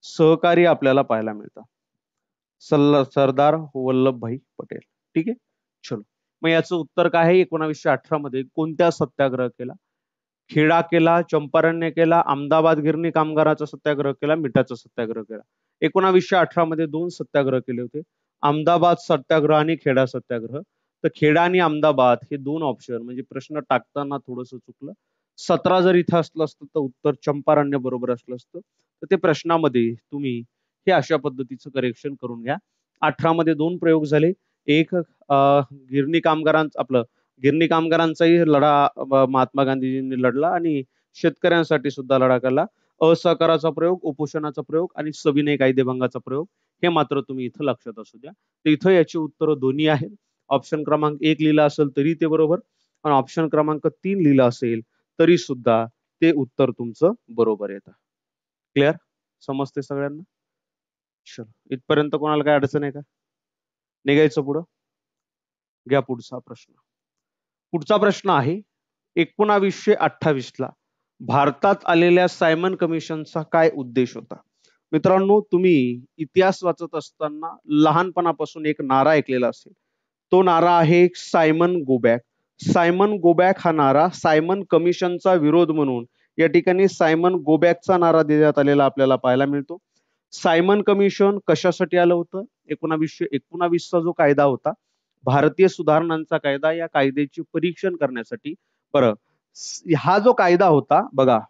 सहकारी आपल्याला पाहायला मिळतात. सरदार वल्लभभाई पटेल. ठीक आहे, चलो. मग याचं उत्तर काय आहे? 1918 मध्ये कोणत्या सत्याग्रह केला? खेडा केला, चंपारण्य केला, अहमदाबाद गिरणी कामगाराचा सत्याग्रह केला, मिठाचा सत्याग्रह केला. 1918 मध्ये दोन सत्याग्रह केले होते, अहमदाबाद सत्याग्रह आणि खेडा सत्याग्रह. तर खेडा आणि अहमदाबाद हे दोन ऑप्शन म्हणजे प्रश्न टाकताना थोडस चुकलं. 17 जर इथं असलं असतं तर उत्तर चंपारण्य बरोबर असलं असतं. तर ते प्रश्नामध्ये तुम्ही हे अशा पद्धतीचं करेक्शन करून घ्या. 18 मध्ये दोन प्रयोग झाले, एक गिरणी कामगारांचा आपलं गिरणी कामगारांचाही लढा महात्मा गांधीजींनी लढला आणि शेतकऱ्यांसाठी सुद्धा लढा केला. असहकाराचा प्रयोग, उपोषणाचा प्रयोग आणि सविनय कायदेभंगाचा प्रयोग हे मात्र तुम्ही इथं लक्षात असू द्या. तर इथं याची उत्तरं दोन्ही आहेत. ऑप्शन क्रमांक 1 लिहिला असेल तरी ते बरोबर आणि ऑप्शन क्रमांक 3 लिहिला असेल तरी सुद्धा ते उत्तर तुमचं बरोबर येतं. क्लिअर? समजते सगळ्यांना? चलो, इथपर्यंत कोणाला काय अडचण आहे का? निघायचं पुढं? घ्या पुढचा प्रश्न. पुढचा प्रश्न आहे 1928 ला भारतात आलेल्या सायमन कमिशनचा काय उद्देश होता? मित्रांनो तुम्ही इतिहास वाचत असताना लहानपणापासून एक नारा ऐकलेला असेल. तो नारा आहे Simon go back. Simon go back हा नारा सायमन कमिशनचा विरोध म्हणून या ठिकाणी सायमन गो बॅकचा नारा देण्यात आलेला आपल्याला पाहायला मिळतो. सायमन कमिशन कशासाठी आलं होतं? 1919 चा जो कायदा होता भारतीय सुधारणांचा कायदा, या कायद्याचे परीक्षण करण्यासाठी. बरं, हा जो कायदा होता बघा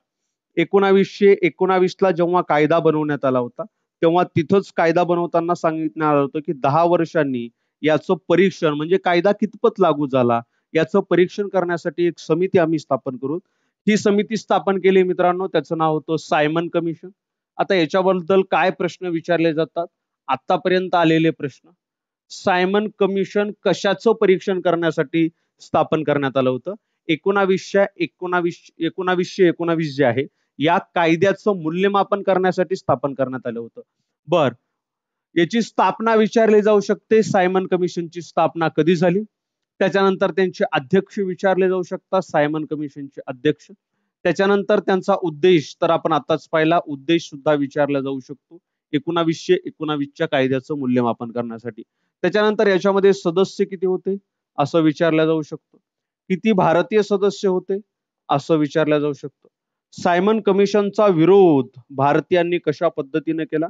1919 ला जेव्हा कायदा बनवण्यात आला होता तेव्हा तिथंच कायदा बनवताना सांगितलं आलं होतं की 10 वर्षांनी याचं परीक्षण म्हणजे कायदा कितपत लागू झाला याचं परीक्षण करण्यासाठी एक समिती आम्ही स्थापन करू. ही समिती स्थापन केली मित्रांनो, त्याचं नाव होतं सायमन कमिशन. आता याच्याबद्दल काय प्रश्न विचारले जातात? आतापर्यंत आलेले प्रश्न. सायमन कमिशन कशाचं परीक्षण करण्यासाठी स्थापन करण्यात आलं होतं? 1919 जे आहे या कायद्याचं मूल्यमापन करण्यासाठी स्थापन करण्यात आलं होतं. बर, याची स्थापना विचारली जाऊ शकते. सायमन कमिशनची स्थापना कधी झाली? त्याच्यानंतर त्यांचे अध्यक्ष विचारले जाऊ शकतात, सायमन कमिशनचे अध्यक्ष. त्याच्यानंतर त्यांचा उद्देश तर आपण आताच पाहिला, उद्देश सुद्धा विचारला जाऊ शकतो 1919च्या कायद्याचं मूल्यमापन करण्यासाठी. त्याच्यानंतर याच्यामध्ये सदस्य किती होते असं विचारलं जाऊ शकतं. किती भारतीय सदस्य होते असं विचारलं जाऊ शकतं. सायमन कमिशनचा विरोध भारतीयांनी कशा पद्धतीने केला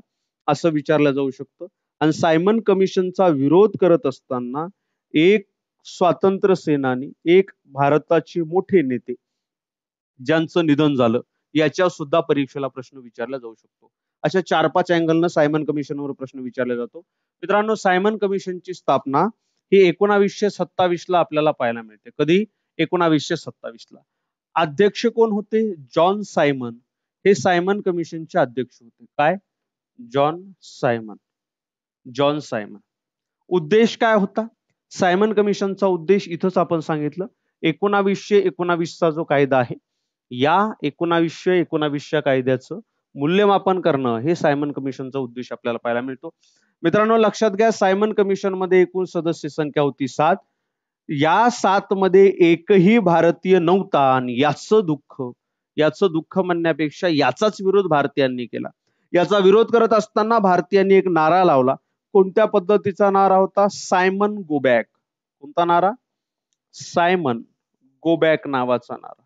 असं विचारलं जाऊ शकतं. आणि सायमन कमिशनचा विरोध करत असताना एक स्वातंत्र्य सेनानी, एक भारताचे मोठे नेते ज्यांचं निधन झालं याच्या सुद्धा परीक्षेला प्रश्न विचारला जाऊ शकतो. अशा 4-5 अँगलनं सायमन कमिशनवर प्रश्न विचारला जातो. मित्रांनो सायमन कमिशनची स्थापना ही 1927 ला आपल्याला पाहायला मिळते. कधी? 1927 ला. अध्यक्ष कोण होते? जॉन सायमन हे सायमन कमिशनचे अध्यक्ष होते. काय? John Simon. John Simon. उद्देश काय होता? सायमन कमिशनचा उद्देश इथंच आपण सांगितलं. 1919 चा जो कायदा आहे या 1919च्या कायद्याचं मूल्यमापन करणं हे सायमन कमिशनचा उद्देश आपल्याला पाहायला मिळतो. मित्रांनो लक्षात घ्या, सायमन कमिशन मध्ये एकूण सदस्य संख्या होती 7. या 7 मध्ये एकही भारतीय नव्हता आणि याचं दुःख म्हणण्यापेक्षा याचाच विरोध भारतीयांनी केला. याचा विरोध करत असताना भारतीयांनी एक नारा लावला. कोणत्या पद्धतीचा नारा होता? Simon go back. कोणता नारा? सायमन गो बॅक नावाचा नारा.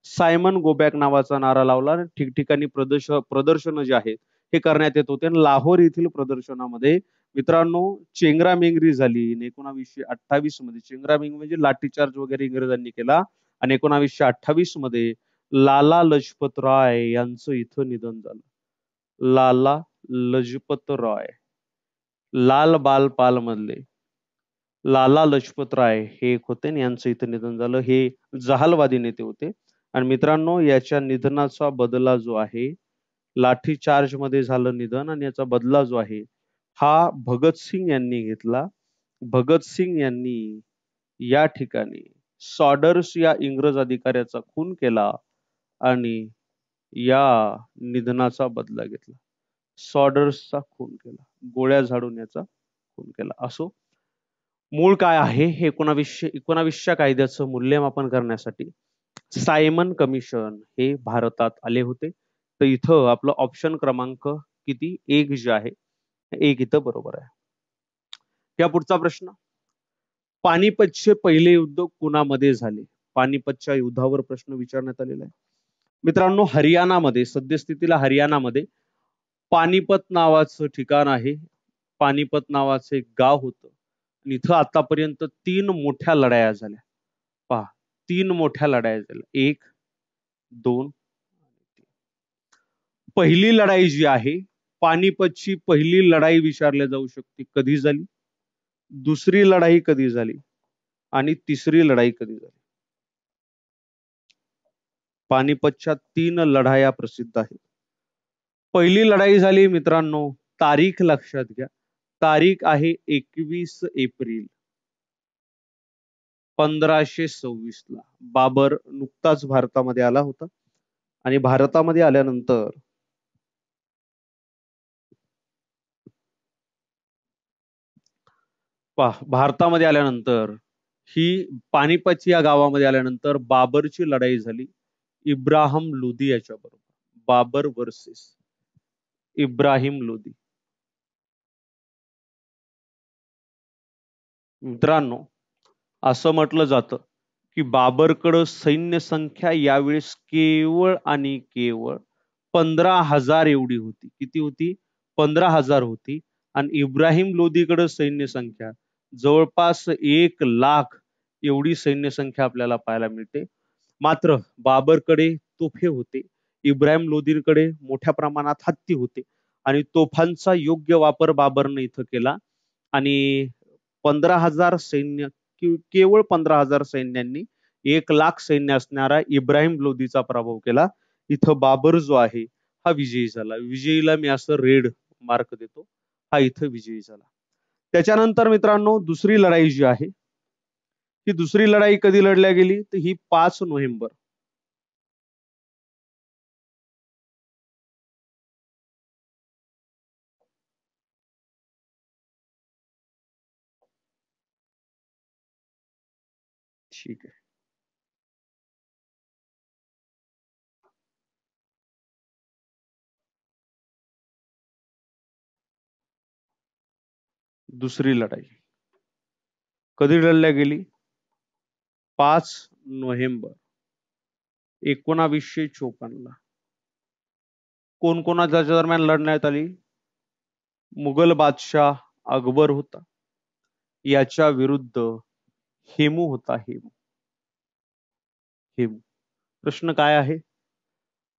सायमन गो बॅक नावाचा नारा लावला. ठिकठिकाणी प्रदर्शन जे आहेत हे करण्यात येत होते. लाहोर येथील प्रदर्शनामध्ये मित्रांनो चेंगरामेंगरी झाली. 1928 मध्ये चेंगरामेंगरी म्हणजे लाठीचार्ज वगैरे इंग्रजांनी केला आणि 1928 मध्ये लाला लजपत राय यांचं इथं निधन झालं. लाला लजपत राय, लाल बाल पाल मधले लाला लजपत राय हे एक होते आणि यांचं इथं निधन झालं. हे जहालवादी नेते होते. आणि मित्रांनो याच्या निधनाचा बदला जो आहे लाठी चार्ज मध्ये झालं निधन आणि याचा बदला जो आहे हा भगतसिंग यांनी घेतला. भगतसिंग यांनी या ठिकाणी सॉडर्स या इंग्रज अधिकाऱ्याचा खून केला आणि या निधनाचा बदला घेतला. सॉडर्सचा खून केला, गोळ्या झाडून याचा खून केला. असो, मूळ काय आहे? 1919च्या कायद्याचं मूल्यमापन करण्यासाठी सायमन कमिशन हे भारतात आले होते. तर इथं आपलं ऑप्शन क्रमांक किती? 1 जे आहे 1 इथं बरोबर आहे. या पुढचा प्रश्न, पानिपतचे पहिले युद्ध कुणामध्ये झाले? पानिपतच्या युद्धावर प्रश्न विचारण्यात आलेला आहे. मित्रांनो, हरियाणामध्ये, सद्यस्थितीला हरियाणामध्ये पानिपत नावाचं ठिकाण आहे. पानिपत नावाचं एक गाव होतं. इथं आतापर्यंत 3 मोठ्या लढाया झाल्या. पहा, 3 मोठ्या लढाया झाल्या. 1, 2, पहिली लढाई जी आहे, पानिपतची पहिली लढाई विचारल्या जाऊ शकते कधी झाली, दुसरी लढाई कधी झाली आणि तिसरी लढाई कधी झाली. पानिपतच्या 3 लढाया प्रसिद्ध आहेत. पहिली लढाई झाली मित्रांनो, तारीख लक्षात घ्या. तारीख आहे 21 एप्रिल 1526 ला. बाबर नुकताच भारतामध्ये आला होता आणि भारतामध्ये आल्यानंतर भारतामध्ये आल्यानंतर ही पानिपत या गावामध्ये आल्यानंतर बाबरची लढाई झाली इब्राहिम लोदी याच्या बरोबर. बाबर वर्सेस इब्राहिम लोदी. मित्रांनो, असं म्हटलं जातं की बाबरकडं सैन्य संख्या यावेळेस केवळ आणि केवळ 15,000 एवढी होती. किती होती? 15,000 होती. आणि इब्राहिम लोदीकडे सैन्य संख्या जवळपास 1,00,000 एवढी सैन्य संख्या आपल्याला पाहायला मिळते. मात्र बाबरकडे तोफे होते, इब्राहिम लोदीकडे मोठ्या प्रमाणात हत्ती होते आणि तोफांचा योग्य वापर बाबरने इथं केला आणि 15,000 सैन्य, केवळ 15,000 सैन्यांनी 1,00,000 सैन्य असणारा इब्राहिम लोदीचा पराभव केला. इथं बाबर जो आहे हा विजयी झाला. विजयीला मी असं रेड मार्क देतो. हा इथं विजयी झाला. त्याच्यानंतर मित्रांनो, दुसरी लढाई जी आहे, ही दुसरी लढाई कधी लढल्या गेली? तर ही 5 नोव्हेंबर. ठीक आहे. दुसरी लढाई कधी लढल्या गेली? 5 नोव्हेंबर 1954 ला. कोणकोणाच्या दरम्यान लढण्यात आली? मुघल बादशाह अकबर होता, याच्या विरुद्ध हेमू होता. हेमू. हेमू. प्रश्न काय आहे?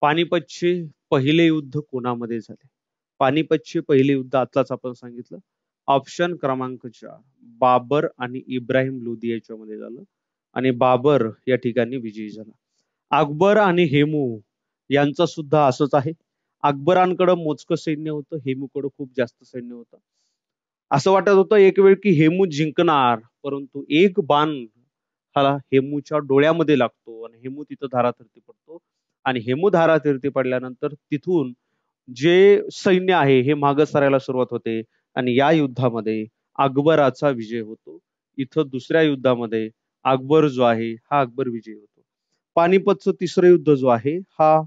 पानिपतचे पहिले युद्ध कोणामध्ये झाले? पानिपतचे पहिले युद्ध आताच आपण सांगितलं, ऑप्शन क्रमांक 4 बाबर आणि इब्राहिम लोदी याच्यामध्ये झालं आणि बाबर या ठिकाणी विजयी झाला. अकबर आणि हेमू यांचं सुद्धा असंच आहे. अकबरांकडे मोजकं सैन्य होतं, हेमूकडे खूप जास्त सैन्य होतं. असं वाटत होतं एक वेळ की हेमू जिंकणार, परंतु एक बाण हा हेमूच्या डोळ्यामध्ये लागतो आणि हेमू तिथं धारातीर्थी पडतो आणि हेमू धारातीर्थी पडल्यानंतर तिथून जे सैन्य आहे हे मागे सरायला सुरुवात होते आणि या युद्धामध्ये अकबराचा विजय होतो. इथं दुसऱ्या युद्धामध्ये अकबर जो आहे हा अकबर विजयी होतो. पानिपतचं तिसरं युद्ध जो आहे हा,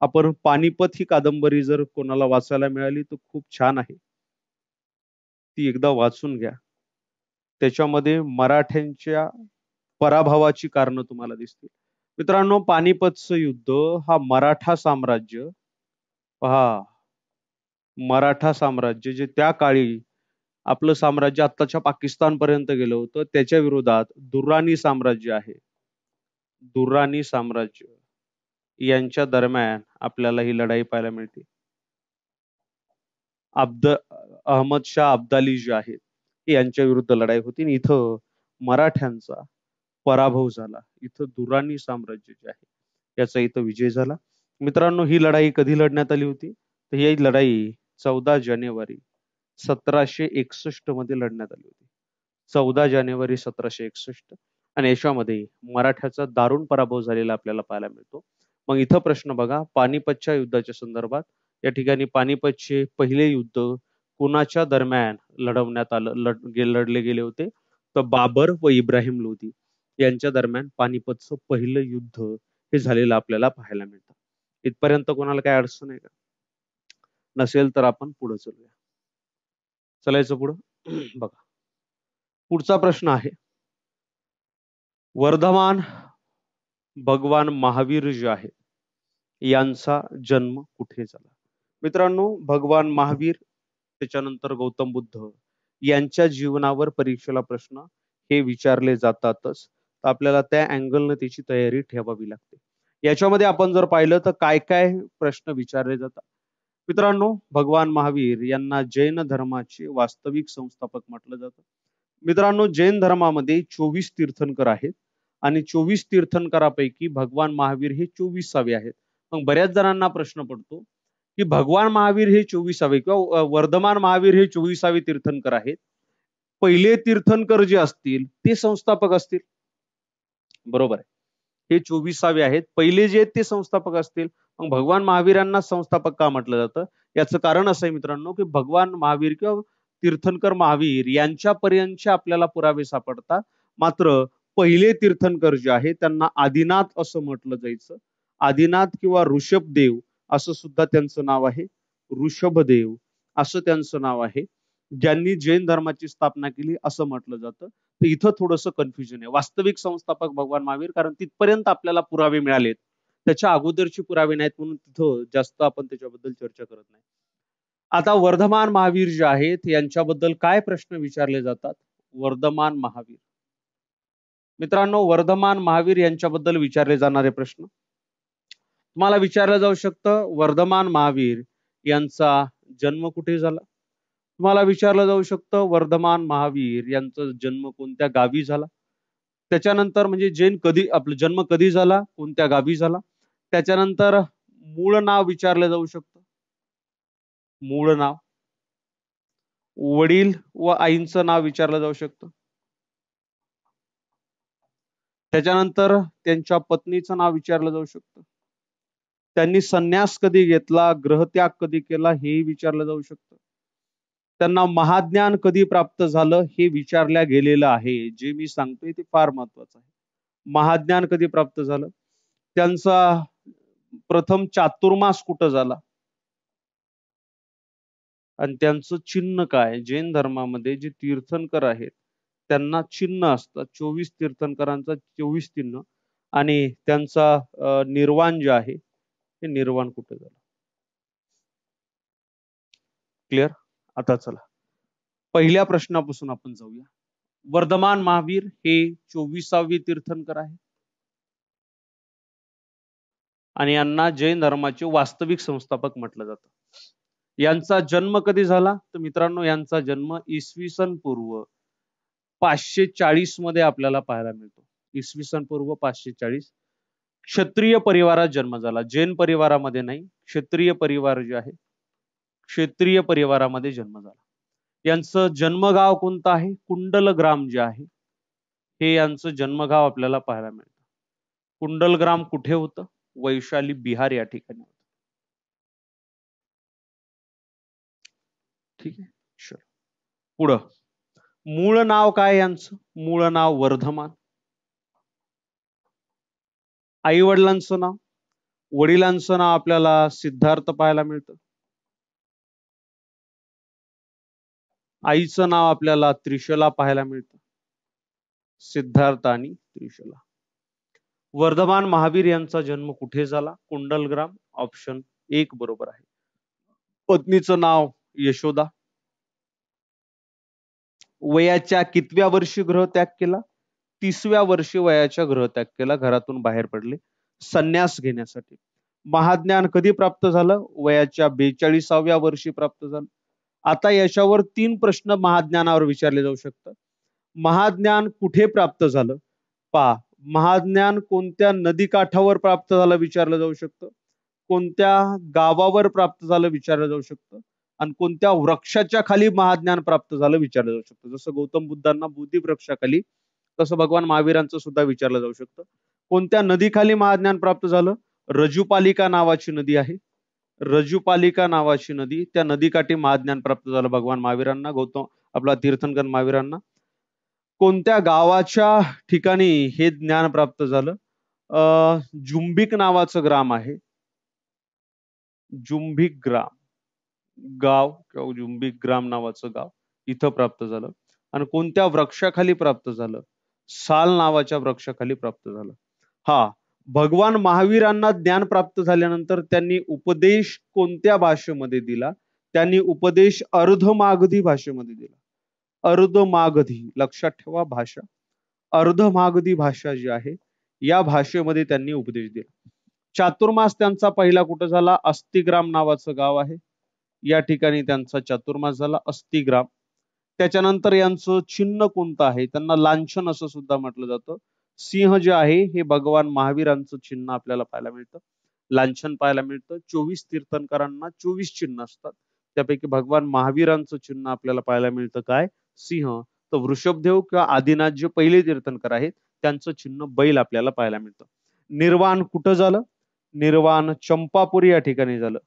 आपण पानिपत ही कादंबरी जर कोणाला वाचायला मिळाली तर खूप छान आहे, ती एकदा वाचून घ्या. त्याच्यामध्ये मराठ्यांच्या पराभवाची कारण तुम्हाला दिसतील. मित्रांनो, पानिपतचं युद्ध हा मराठा साम्राज्य, पहा, मराठा साम्राज्य जे त्या काळी आपलं साम्राज्य आत्ताच्या पाकिस्तान पर्यंत गेलं होतं, त्याच्या विरोधात दुर्राणी साम्राज्य आहे, दुर्राणी साम्राज्य यांच्या दरम्यान आपल्याला ही लढाई पाहायला मिळते. अहमद शाह अब्दाली जे आहेत यांच्या विरुद्ध लढाई होती आणि इथं मराठ्यांचा पराभव झाला. इथं दुर्राणी साम्राज्य जे आहे याचा इथं विजय झाला मित्रांनो, ही लढाई कधी लढण्यात आली होती? तर ही लढाई 14 जानेवारी 1761 मध्ये लढण्यात आली होती. 14 जानेवारी 1761. आणि याच्यामध्ये मराठ्याचा दारुण पराभव झालेला आपल्याला पाहायला मिळतो. मग इथं प्रश्न बघा, पानिपतच्या युद्धाच्या संदर्भात. या ठिकाणी पानिपतचे पहिले युद्ध कोणाच्या दरम्यान लढले गेले होते? तर बाबर व इब्राहिम लोधी यांच्या दरम्यान पानिपतचं पहिलं युद्ध हे झालेलं आपल्याला पाहायला मिळतं. इथपर्यंत कोणाला काय अडचण आहे का? नसेल तर आपण पुढे चलूया. चलायचं पुढं. बघा, पुढचा प्रश्न आहे, वर्धमान भगवान महावीर जे आहे यांचा जन्म कुठे झाला? मित्रांनो, भगवान महावीर त्याच्यानंतर गौतम बुद्ध यांच्या जीवनावर परीक्षेला प्रश्न हे विचारले जातातच. तर आपल्याला त्या अँगलने त्याची तयारी ठेवावी लागते. याच्यामध्ये आपण जर पाहिलं तर काय काय प्रश्न विचारले जातात. मित्रांनो, भगवान महावीर यांना जैन धर्माचे वास्तविक संस्थापक म्हटलं जातं. मित्रांनो, जैन धर्मामध्ये 24 तीर्थंकर आहेत आणि 24 तीर्थंकरापैकी भगवान महावीर हे 24सावे आहेत. मग बऱ्याच जणांना प्रश्न पडतो की भगवान महावीर हे 24सावे किंवा वर्धमान महावीर हे 24सावे तीर्थंकर आहेत. पहिले तीर्थंकर जे असतील ते संस्थापक असतील. बरोबर आहे. हे 24सावे आहेत. पहिले जे आहेत ते संस्थापक असतील. मग भगवान महावीरांना संस्थापक का म्हटलं जातं? याचं कारण असं आहे मित्रांनो, की भगवान महावीर किंवा तीर्थंकर महावीर यांच्यापर्यंतचे आपल्याला पुरावे सापडतात. मात्र पहिले तीर्थंकर जे आहे त्यांना आदिनाथ असं म्हटलं जायचं. आदिनाथ किंवा ऋषभदेव असं सुद्धा त्यांचं नाव आहे. ऋषभदेव असं त्यांचं नाव आहे. ज्यांनी जैन धर्माची स्थापना केली असं म्हटलं जातं. तर इथं थोडंसं कन्फ्युजन आहे. वास्तविक संस्थापक भगवान महावीर, कारण तिथपर्यंत आपल्याला पुरावे मिळालेत. त्याच्या अगोदरचे पुरावे नाहीत म्हणून तिथं जास्त आपण त्याच्याबद्दल चर्चा करत नाही. आता वर्धमान महावीर जे आहेत यांच्याबद्दल काय प्रश्न विचारले जातात? वर्धमान महावीर. मित्रांनो, वर्धमान महावीर यांच्याबद्दल विचारले जाणारे प्रश्न तुम्हाला विचारलं जाऊ शकतं, वर्धमान महावीर यांचा जन्म कुठे झाला? तुम्हाला विचारलं जाऊ शकतं, वर्धमान महावीर यांचा जन्म कोणत्या गावी झाला? त्याच्यानंतर म्हणजे आपला जन्म कधी झाला, कोणत्या गावी झाला? त्याच्यानंतर मूळ नाव विचारलं जाऊ शकतं. मूळ नाव, वडील व आईंचं नाव विचारलं जाऊ शकतं. त्याच्यानंतर त्यांच्या पत्नीचं नाव विचारलं जाऊ शकतं. त्यांनी संन्यास कधी घेतला, ग्रहत्याग कधी केला हेही विचारलं जाऊ शकतं. त्यांना महाज्ञान कधी प्राप्त झालं हे विचारल्या गेलेलं आहे. जे मी सांगतोय ते फार महत्वाचं आहे. महाज्ञान कधी प्राप्त झालं, त्यांचा प्रथम चातुर्मास कुठं झाला आणि त्यांचं चिन्ह काय? जैन धर्मामध्ये जे तीर्थंकर आहेत त्यांना चिन्ह असतात. 24 तीर्थंकरांचा 24 चिन्ह आणि त्यांचा निर्वाण जे आहे हे निर्वाण कुठे झालं? क्लिअर? आता चला पहिल्या प्रश्नापासून आपण जाऊया. वर्धमान महावीर हे 24सावे तीर्थंकर आहे आणि यांना जैन धर्माचे वास्तविक संस्थापक म्हटलं जातं. यांचा जन्म कधी झाला? तर मित्रांनो, यांचा जन्म इसवी सन पूर्व 540 मध्ये आपल्याला पाहायला मिळतो. इसवी सन पूर्व 540 क्षत्रिय परिवारात जन्म झाला. जैन परिवारामध्ये नाही, क्षत्रिय परिवार जे आहे क्षत्रिय परिवारामध्ये जन्म झाला. यांचं जन्मगाव कोणतं आहे? कुंडलग्राम जे आहे हे यांचं जन्मगाव आपल्याला पाहायला मिळतं. कुंडलग्राम कुठे होतं? वैशाली, बिहार या ठिकाणी होतं. ठीक आहे, चल पुढं. मूळ नाव काय यांचं? मूळ नाव वर्धमान. आई वडिलांचं नाव, वडिलांचं नाव आपल्याला सिद्धार्थ पाहायला मिळतं. आईचं नाव आपल्याला त्रिशला पाहायला मिळतं. सिद्धार्थ आणि त्रिशला. वर्धमान महावीर यांचा जन्म कुठे झाला? कुंडलग्राम. ऑप्शन 1 बरोबर आहे. पत्नीचं नाव यशोदा. वयाच्या कितव्या वर्षी गृहत्याग केला? 30व्या वर्षी वयाच्या गृहत्याग केला. घरातून बाहेर पडले संन्यास घेण्यासाठी. महाज्ञान कधी प्राप्त झालं? वयाच्या 42व्या वर्षी प्राप्त झालं. आता याच्यावर 3 प्रश्न महाज्ञानावर विचारले जाऊ शकतात. महाज्ञान कुठे प्राप्त झालं? पहा, महाज्ञान कोणत्या नदीकाठावर प्राप्त झालं विचारलं जाऊ शकतं. कोणत्या गावावर प्राप्त झालं विचारलं जाऊ शकतं आणि कोणत्या वृक्षाच्या खाली महाज्ञान प्राप्त झालं विचारलं जाऊ शकतं. जसं गौतम बुद्धांना बोधी वृक्षाखाली, तसं भगवान महावीरांचं सुद्धा विचारलं जाऊ शकतं. कोणत्या नदीखाली महाज्ञान प्राप्त झालं? रजुपालिका नावाची नदी आहे. रजुपालिका नावाची नदी, त्या नदीकाठी महाज्ञान प्राप्त झालं भगवान महावीरांना, गौतम आपला तीर्थंकर महावीरांना. कोणत्या गावाच्या ठिकाणी हे ज्ञान प्राप्त झालं? जुंबिक नावाचं ग्राम आहे. जुंबिक ग्राम गाव किंवा जुंबिक ग्राम नावाचं गाव इथं प्राप्त झालं. आणि कोणत्या वृक्षाखाली प्राप्त झालं? साल नावाच्या वृक्षाखाली प्राप्त झालं. हा, भगवान महावीरांना ज्ञान प्राप्त झाल्यानंतर त्यांनी उपदेश कोणत्या भाषेमध्ये दिला? त्यांनी उपदेश अर्धमागधी भाषेमध्ये दिला. अर्धमागधी, लक्षात ठेवा भाषा. अर्धमागधी भाषा जी आहे या भाषेमध्ये त्यांनी उपदेश दिला. चातुर्मास त्यांचा पहिला कुठं झाला? अस्तिग्राम नावाचं गाव आहे, या ठिकाणी त्यांचा चातुर्मास झाला, अस्तिग्राम. त्याच्यानंतर यांचं चिन्ह कोणतं आहे? त्यांना लांछन असं सुद्धा म्हटलं जातं. सिंह जे आहे हे भगवान महावीरांचं चिन्ह आपल्याला पाहायला मिळतं, लांछन पाहायला मिळतं. 24 तीर्थंकरांना 24 चिन्ह असतात, त्यापैकी भगवान महावीरांचं चिन्ह आपल्याला पाहायला मिळतं काय? सिंह. तर वृषभदेव किंवा आदिनाथ जे पहिले तीर्थंकर आहेत त्यांचं चिन्ह बैल आपल्याला पाहायला मिळतं. निर्वाण कुठं झालं? निर्वाण चंपापुरी या ठिकाणी झालं.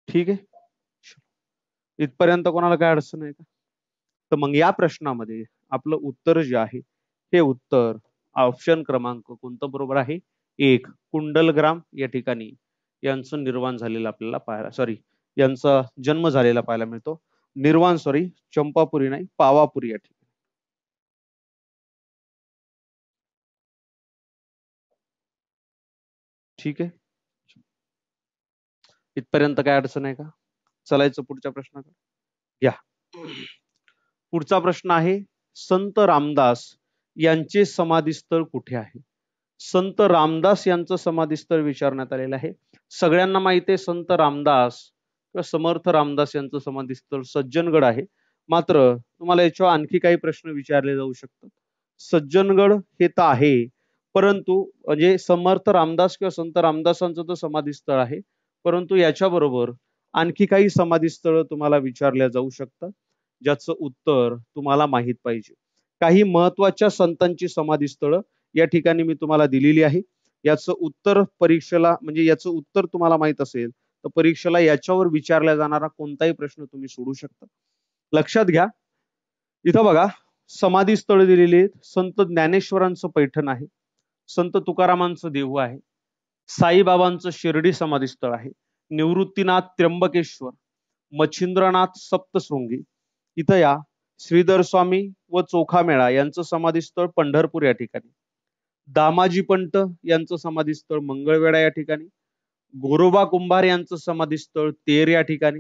ठीक आहे, इथपर्यंत कोणाला काय अडचण आहे का? तर मग या प्रश्नामध्ये आपलं उत्तर जे आहे हे उत्तर ऑप्शन क्रमांक कोणतं बरोबर आहे? 1, कुंडलग्राम या ठिकाणी यांचं निर्वाण झालेलं आपल्याला पाहायला, सॉरी यांचा जन्म झालेला पाहायला मिळतो. निर्वाण, सॉरी चंपापुरी नाही, पावापुरी या ठिकाणी. ठीक आहे, इथपर्यंत काय अडचण आहे का? चलायचं पुढच्या प्रश्नाकडे. घ्या. पुढचा प्रश्न आहे, संत रामदास यांचे समाधीस्थळ कुठे आहे? संत रामदास यांचं समाधीस्थळ विचारण्यात आलेलं आहे. सगळ्यांना माहिती आहे संत रामदास किंवा समर्थ रामदास यांचं समाधीस्थळ सज्जनगड आहे. मात्र तुम्हाला याच्यावर आणखी काही प्रश्न विचारले जाऊ शकतात. सज्जनगड हे तर आहे, परंतु म्हणजे समर्थ रामदास किंवा संत रामदासांचं तर समाधीस्थळ आहे, परंतु याच्याबरोबर आणखी काही समाधीस्थळ तुम्हाला विचारल्या जाऊ शकतात, ज्याचं उत्तर तुम्हाला माहित पाहिजे. काही महत्वाच्या संतांची समाधीस्थळ या ठिकाणी मी तुम्हाला दिलेली आहे. याचं उत्तर परीक्षेला, म्हणजे याचं उत्तर तुम्हाला माहित असेल तर परीक्षेला याच्यावर विचारला जाणारा कोणताही प्रश्न तुम्ही सोडू शकता. लक्षात घ्या, इथं बघा समाधीस्थळ दिलेली आहेत. संत ज्ञानेश्वरांचं पैठण आहे, संत तुकारामांचं देहू आहे, साईबाबांचं शिर्डी समाधीस्थळ आहे, निवृत्तीनाथ त्र्यंबकेश्वर, मच्छिंद्रनाथ सप्तशृंगी, इथं या श्रीधर स्वामी व चोखामेळा यांचं समाधीस्थळ पंढरपूर या ठिकाणी, दामाजी पंत यांचं समाधीस्थळ मंगळवेढा या ठिकाणी, गोरोबा कुंभार यांचं समाधीस्थळ तेर या ठिकाणी.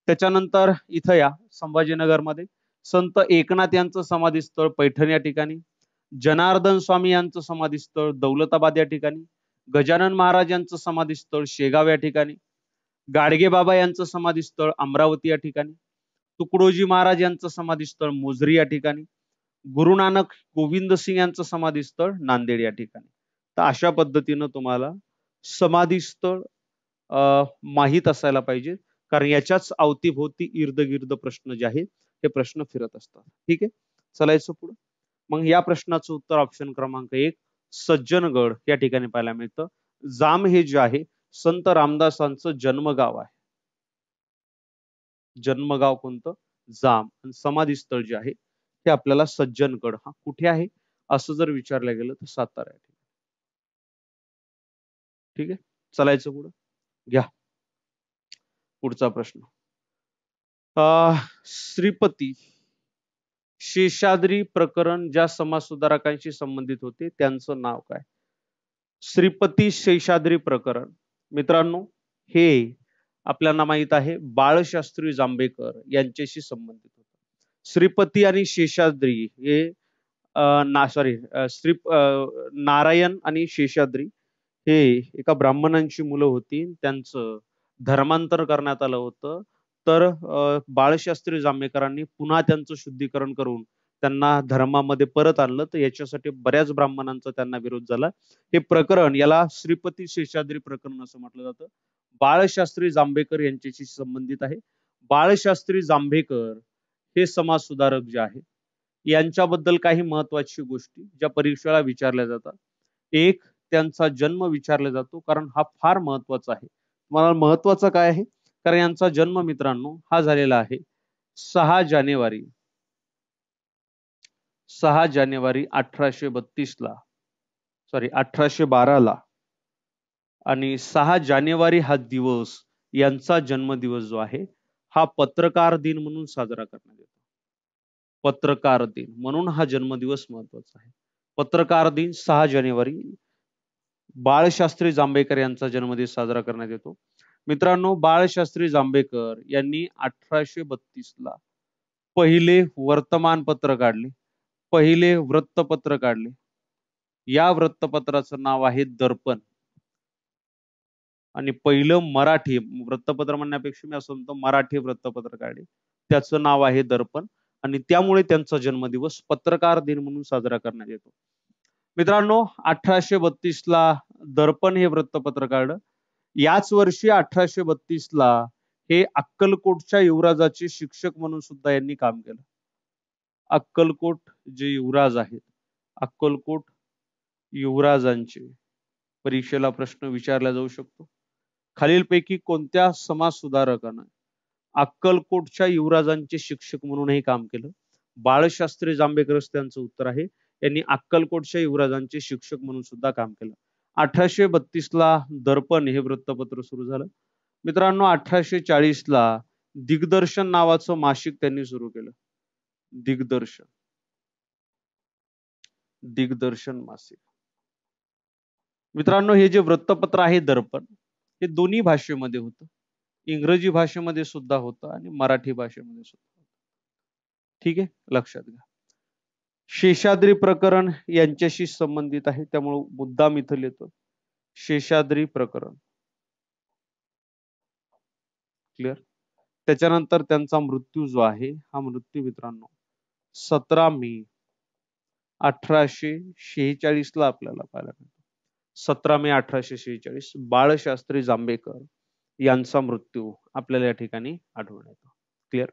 त्याच्यानंतर इथं या संभाजीनगरमध्ये संत एकनाथ यांचं समाधीस्थळ पैठण या ठिकाणी, जनार्दन स्वामी यांचं समाधीस्थळ दौलताबाद या ठिकाणी, गजानन महाराज यांचं समाधीस्थळ शेगाव या ठिकाणी, गाडगे बाबा यांचं समाधीस्थळ अमरावती या ठिकाणी, तुकडोजी महाराज यांचं समाधीस्थळ मोजरी या ठिकाणी, गुरु नानक गोविंद सिंग यांचं समाधीस्थळ नांदेड या ठिकाणी. तर अशा पद्धतीनं तुम्हाला समाधीस्थळ माहीत असायला पाहिजे, कारण याच्याच अवतीभोवती इर्द गिर्द प्रश्न जे आहेत हे प्रश्न फिरत असतात. ठीक आहे, चलायचं पुढे. मग या प्रश्नाचं उत्तर ऑप्शन क्रमांक 1 सज्जनगड या ठिकाणी पाहायला मिळतं. जाम हे जे आहे संत रामदासांचं जन्मगाव आहे. जन्मगाव कोणतं? जाम. आणि समाधीस्थळ जे आहे ते आपल्याला सज्जनगड, हा कुठे आहे असं जर विचारलं गेलं तर सातारा आहे. ठीक आहे, चलायचं पुढे. घ्या पुढचा प्रश्न. श्रीपती शेषाद्री प्रकरण ज्या समाजसुधारकांशी संबंधित होते त्यांचं नाव काय? श्रीपती शेषाद्री प्रकरण मित्रांनो हे आपल्याला माहित आहे बाळशास्त्री जांभेकर यांच्याशी संबंधित होतं. श्रीपती आणि शेषाद्री हे नारायण आणि शेषाद्री हे एका ब्राह्मणांची मुलं होती, त्यांचं धर्मांतर करण्यात आलं होतं. तर बाळशास्त्री जांभेकरांनी पुन्हा त्यांचं शुद्धीकरण करून त्यांना धर्मामध्ये परत आणलं, तर याच्यासाठी बऱ्याच ब्राह्मणांचा त्यांना विरोध झाला. हे प्रकरण याला श्रीपती शेषाद्री प्रकरण असं म्हटलं जातं. बाळशास्त्री जांभेकर यांच्याशी संबंधित आहे. बाळशास्त्री जांभेकर हे समाज सुधारक जे आहे, यांच्याबद्दल काही महत्वाची गोष्टी ज्या परीक्षेला विचारल्या जातात. एक, त्यांचा जन्म विचारला जातो, कारण हा फार महत्वाचा आहे. मला महत्वाचा काय आहे, कारण यांचा जन्म मित्रांनो हा झालेला आहे 6 जानेवारी 1832 ला, सॉरी 1812 ला. आणि 6 जानेवारी हा दिवस, यांचा जन्मदिवस जो आहे हा पत्रकार दिन म्हणून साजरा करण्यात येतो. पत्रकार दिन म्हणून हा जन्मदिवस महत्वाचा आहे. पत्रकार दिन 6 जानेवारी, बाळशास्त्री जांभेकर यांचा जन्मदिवस साजरा करण्यात येतो. मित्रांनो, बाळशास्त्री जांभेकर यांनी 1832 ला पहिले वर्तमानपत्र काढले, पहिले वृत्तपत्र काढले. या वृत्तपत्राचं नाव आहे दर्पण. आणि पहिलं मराठी वृत्तपत्र म्हणण्यापेक्षा मी असं म्हणतो मराठी वृत्तपत्र काढले, त्याचं नाव आहे दर्पण. आणि त्यामुळे त्यांचा जन्मदिवस पत्रकार दिन म्हणून साजरा करण्यात येतो. मित्रांनो, 1832 ला दर्पण हे वृत्तपत्र काढलं. याच वर्षी 1832 ला हे अक्कलकोटच्या युवराजाचे शिक्षक म्हणून सुद्धा यांनी काम केलं. अक्कलकोट जे युवराज आहेत, अक्कलकोट युवराजांचे परीक्षेला प्रश्न विचारला जाऊ शकतो. खालीलपैकी कोणत्या समाज सुधारकानं अक्कलकोटच्या युवराजांचे शिक्षक म्हणूनही काम केलं? बाळशास्त्री जांभेकरच त्यांचं उत्तर आहे. यांनी अक्कलकोटच्या युवराजांचे शिक्षक म्हणून सुद्धा काम केलं. 1832 ला दर्पण हे वृत्तपत्र सुरू झालं. मित्रांनो, 1840 ला दिग्दर्शन नावाचं मासिक त्यांनी सुरू केलं. दिग्दर्शन, दिग्दर्शन मासिक. मित्रांनो, हे जे वृत्तपत्र आहे दर्पण, हे दोन्ही भाषेमध्ये होतं. इंग्रजी भाषेमध्ये सुद्धा होतं आणि मराठी भाषेमध्ये सुद्धा होतं. ठीक आहे, लक्षात घ्या. शेषाद्री प्रकरण यांच्याशी संबंधित आहे, त्यामुळे मुद्दाम इथं लिहितो शेषाद्री प्रकरण. क्लिअर. त्याच्यानंतर त्यांचा मृत्यू जो आहे, हा मृत्यू मित्रांनो 17 मे 1846 ला आपल्याला पाहायला मिळतो. 17 मे 1846 बाळशास्त्री जांभेकर यांचा मृत्यू आपल्याला या ठिकाणी आढळून येतो. क्लिअर.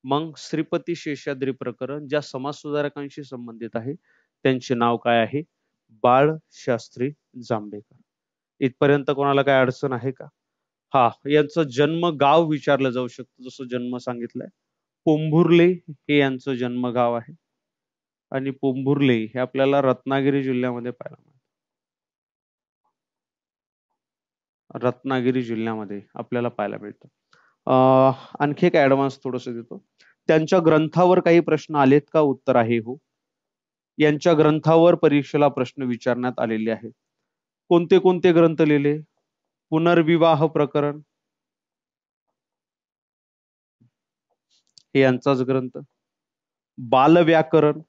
मग श्रीपती शेषाद्री प्रकरण ज्या समाज सुधारकांशी संबंधित आहे, त्यांचे नाव काय आहे? बाळशास्त्री जांभेकर. इथपर्यंत कोणाला काय अडचण आहे का? हा, यांचं जन्म गाव विचारलं जाऊ शकतं. जसं जन्म सांगितलंय, पोंभुर्ले हे यांचं जन्मगाव आहे. आणि पोंभुर्ले हे आपल्याला रत्नागिरी जिल्ह्यामध्ये पाहायला मिळतं. रत्नागिरी जिल्ह्यामध्ये आपल्याला पाहायला मिळतं. आणखी एक ऍडव्हान्स थोडस देतो. त्यांच्या ग्रंथावर काही प्रश्न आलेत का? उत्तर आहे हो. यांच्या ग्रंथावर परीक्षेला प्रश्न विचारण्यात आलेले आहेत. कोणते कोणते ग्रंथ लिहिले? पुनर्विवाह प्रकरण हे यांचाच ग्रंथ. बालव्याकरण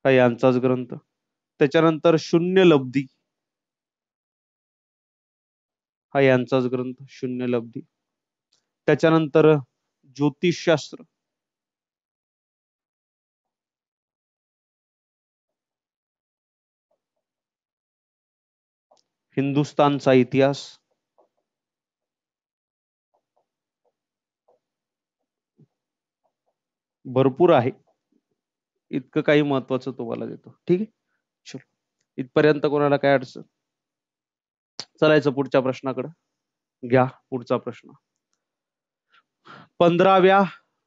हा यांचाच ग्रंथ. त्याच्यानंतर शून्य लब्धी हा यांचाच ग्रंथ, शून्य लब्धी. त्याच्यानंतर ज्योतिषशास्त्र, हिंदुस्थानचा इतिहास, भरपूर आहे. इतकं काही महत्वाचं तुम्हाला देतो. ठीक आहे, चलो इथपर्यंत कोणाला काय अडचण? चलायचं पुढच्या प्रश्नाकडे. घ्या पुढचा प्रश्न. 15व्या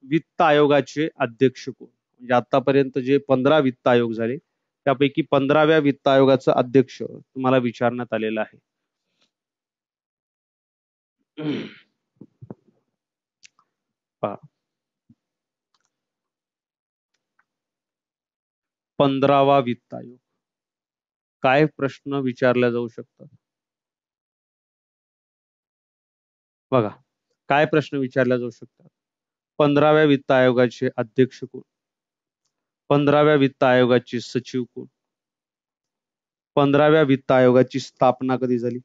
वित्त आयोगाचे अध्यक्ष कोण? म्हणजे आतापर्यंत जे 15 वित्त आयोग झाले, त्यापैकी 15व्या वित्त आयोगाचा अध्यक्ष तुम्हाला विचारण्यात आलेला आहे. पहा, 15वा वित्त आयोग. काय प्रश्न विचारला जाऊ शकतात? बघा, काय प्रश्न विचारला जाऊ शकतात? 15व्या वित्त आयोगाचे अध्यक्ष कोण? 15व्या वित्त आयोगाचे सचिव कोण? 15व्या वित्त आयोगाची स्थापना कधी झाली?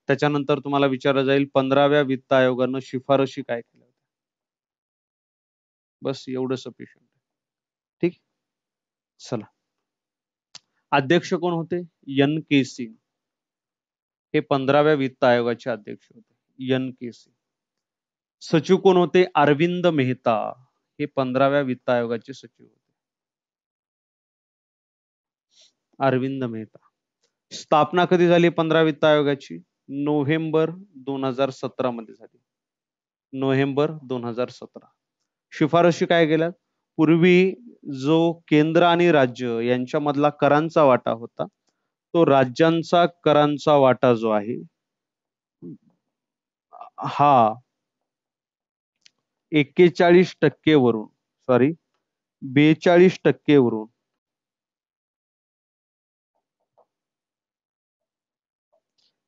त्याच्यानंतर तुम्हाला विचारलं जाईल 15व्या वित्त आयोगानं शिफारशी काय केल्या होत्या. बस एवढं सफिशियंट. ठीक. चला, अध्यक्ष कोण होते? NK सिंग हे 15व्या वित्त आयोगाचे अध्यक्ष होते. NK सिंग. सचिव कोण होते? अरविंद मेहता हे 15व्या वित्त आयोगाचे सचिव होते. अरविंद मेहता. स्थापना कधी झाली 15 वित्त आयोगाची? नोव्हेंबर 2017 मध्ये झाली. नोव्हेंबर 2017. शिफारशी काय केल्या? पूर्वी जो केंद्र आणि राज्य यांच्यामधला करांचा वाटा होता, तो राज्यांचा करांचा वाटा जो आहे हा 41% वरून 42% वरून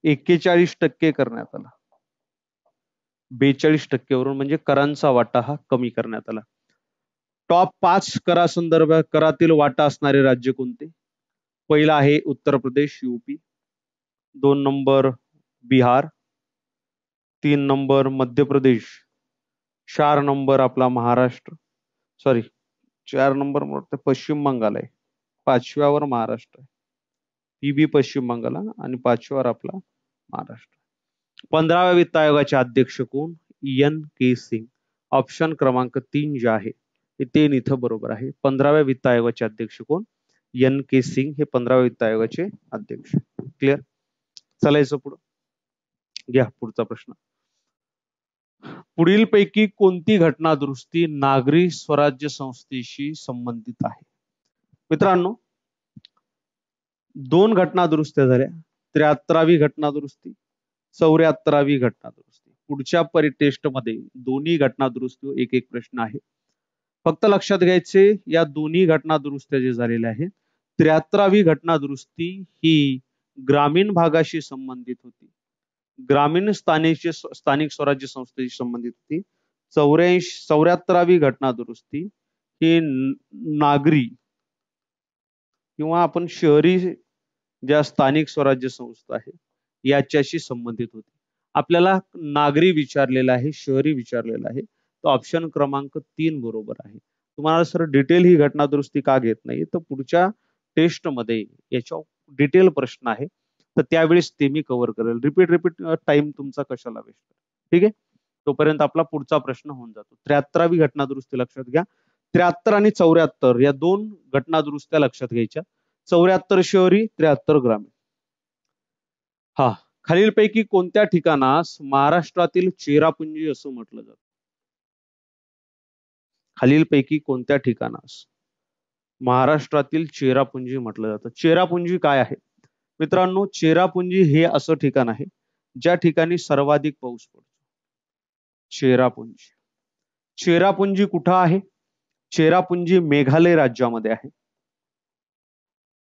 41% करण्यात आला. 42% वरून म्हणजे करांचा वाटा हा कमी करण्यात आला. टॉप 5 करासंदर्भात करातील वाटा असणारे राज्य कोणते? पहिला आहे Uttar Pradesh UP, 2 number Bihar, 3 number Madhya Pradesh, 4 number आपला महाराष्ट्र, 4 नंबर पश्चिम बंगाल आहे, 5व्यावर महाराष्ट्र आहे. ही पश्चिम बंगाल आणि 5व्यावर आपला महाराष्ट्र. 15व्या वित्त आयोगाचे अध्यक्ष कोण? NK सिंग. ऑप्शन क्रमांक 3 जे आहे ते इथं बरोबर आहे. 15व्या वित्त आयोगाचे अध्यक्ष कोण? NK सिंग हे 15व्या वित्त आयोगाचे अध्यक्ष. क्लिअर? चालायचं पुढं. घ्या पुढचा प्रश्न. पुढील पैकी कोणती घटना दुरुस्ती नागरी स्वराज्य संस्थेशी संबंधित आहे? मित्रांनो, 2 घटना दुरुस्त्या झाल्या. 73वी घटना दुरुस्ती, 74वी घटना दुरुस्ती. पुढच्या टेस्ट मध्ये दोन्ही घटना दुरुस्ती एक प्रश्न आहे. फक्त लक्षात घ्यायचे या दोन्ही घटना दुरुस्त्या जे झालेल्या आहेत, 73वी घटना दुरुस्ती ही ग्रामीण भागाशी संबंधित होती, ग्रामीण स्थानिक स्वराज्य संस्थेशी संबंधित होती. 74वी घटना दुरुस्ती ही नागरी किंवा आपण शहरी ज्या स्थानिक स्वराज्य संस्था आहे याच्याशी संबंधित होती. आपल्याला नागरी विचारलेला आहे, शहरी विचारलेला आहे, तो ऑप्शन क्रमांक 3 बरोबर आहे. तुम्हाला सर डिटेल ही घटना दुरुस्ती का घेत नाही, तर पुढच्या टेस्ट मध्ये याच्या डिटेल प्रश्न आहे, तर त्यावेळेस ते मी कव्हर करेल. रिपीट टाइम तुमचा कशाला वेस्ट. ठीक आहे, तोपर्यंत आपला पुढचा प्रश्न होऊन जातो. 73वी घटना दुरुस्ती लक्षात घ्या. 73 आणि 74 या 2 घटना दुरुस्त्या लक्षात घ्यायच्या. 74 शहरी, 73 ग्रामीण. हा, खालीलपैकी कोणत्या ठिकाणास महाराष्ट्रातील चेरापुंजी असं म्हटलं जातं? खालीलपैकी कोणत्या ठिकाणास महाराष्ट्रातील चेरापुंजी म्हटलं जातं? चेरापुंजी काय आहे मित्रांनो? चेरापुंजी हे असं ठिकाण आहे ज्या ठिकाणी सर्वाधिक पाऊस पडतो. चेरापुंजी. चेरापुंजी कुठं आहे? चेरापुंजी मेघालय राज्यामध्ये आहे.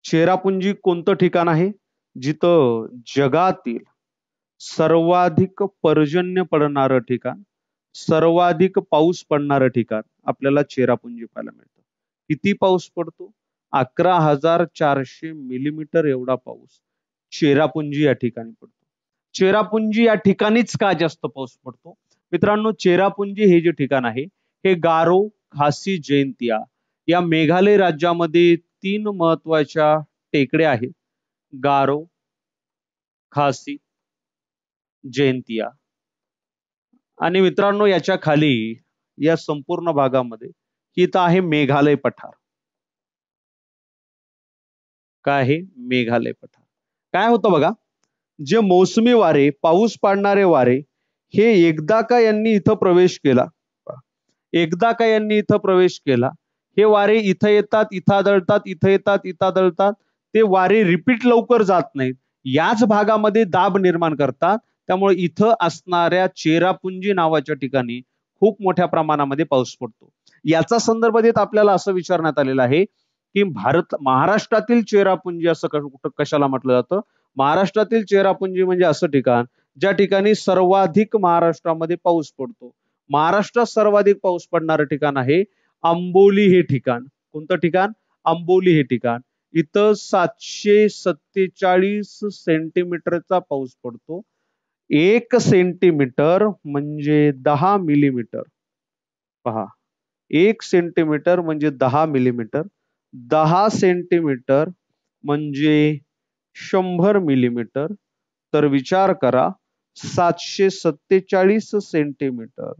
चेरापुंजी कोणतं ठिकाण आहे? जिथं जगातील सर्वाधिक पर्जन्य पडणारं ठिकाण, सर्वाधिक पाऊस पडणारं ठिकाण आपल्याला चेरापुंजी पाहायला मिळतं. किती पाऊस पडतो? 11,400 मिलीमीटर एवढा पाऊस चेरापुंजी या ठिकाणी पडतो. चेरापुंजी या ठिकाणीच का जास्त पाऊस पडतो? मित्रांनो, चेरापुंजी हे जे ठिकाण आहे हे गारो, खासी, जैंतिया या मेघालय राज्यामध्ये 3 महत्वाच्या टेकड्या आहेत. गारो, खासी, जैंतिया. आणि मित्रांनो, याच्या खाली या संपूर्ण भागामध्ये इथं आहे मेघालय पठार. काय आहे? मेघालय पठार. काय होतं बघा, जे मोसमी वारे, पाऊस पाडणारे वारे हे एकदा का यांनी इथं प्रवेश केला, हे वारे इथं येतात, इथं आदळतात, इथं येतात, इथं आदळतात. ते वारे रिपीट लवकर जात नाहीत, याच भागामध्ये दाब निर्माण करतात. त्यामुळे इथं असणाऱ्या चेरापुंजी नावाच्या ठिकाणी खूप मोठ्या प्रमाणामध्ये पाऊस पडतो. याचा संदर्भ देत आपल्याला असं विचारण्यात आलेलं आहे की महाराष्ट्रातील चेरापुंजी असं कशाला म्हटलं जातं? महाराष्ट्रातील चेरापुंजी म्हणजे असं ठिकाण ज्या ठिकाणी सर्वाधिक महाराष्ट्रामध्ये पाऊस पडतो. महाराष्ट्रात सर्वाधिक पाऊस पडणारं ठिकाण आहे आंबोली हे ठिकाण. कोणतं ठिकाण? आंबोली हे ठिकाण. इथं 747 सेंटीमीटरचा पाऊस पडतो. 1 सेंटीमीटर म्हणजे 10 मिलीमीटर. पहा, 1 सेंटीमीटर म्हणजे 10 मिलीमीटर. 10 सेंटीमीटर म्हणजे 100 मिलीमीटर. तर विचार करा, 747 सेंटीमीटर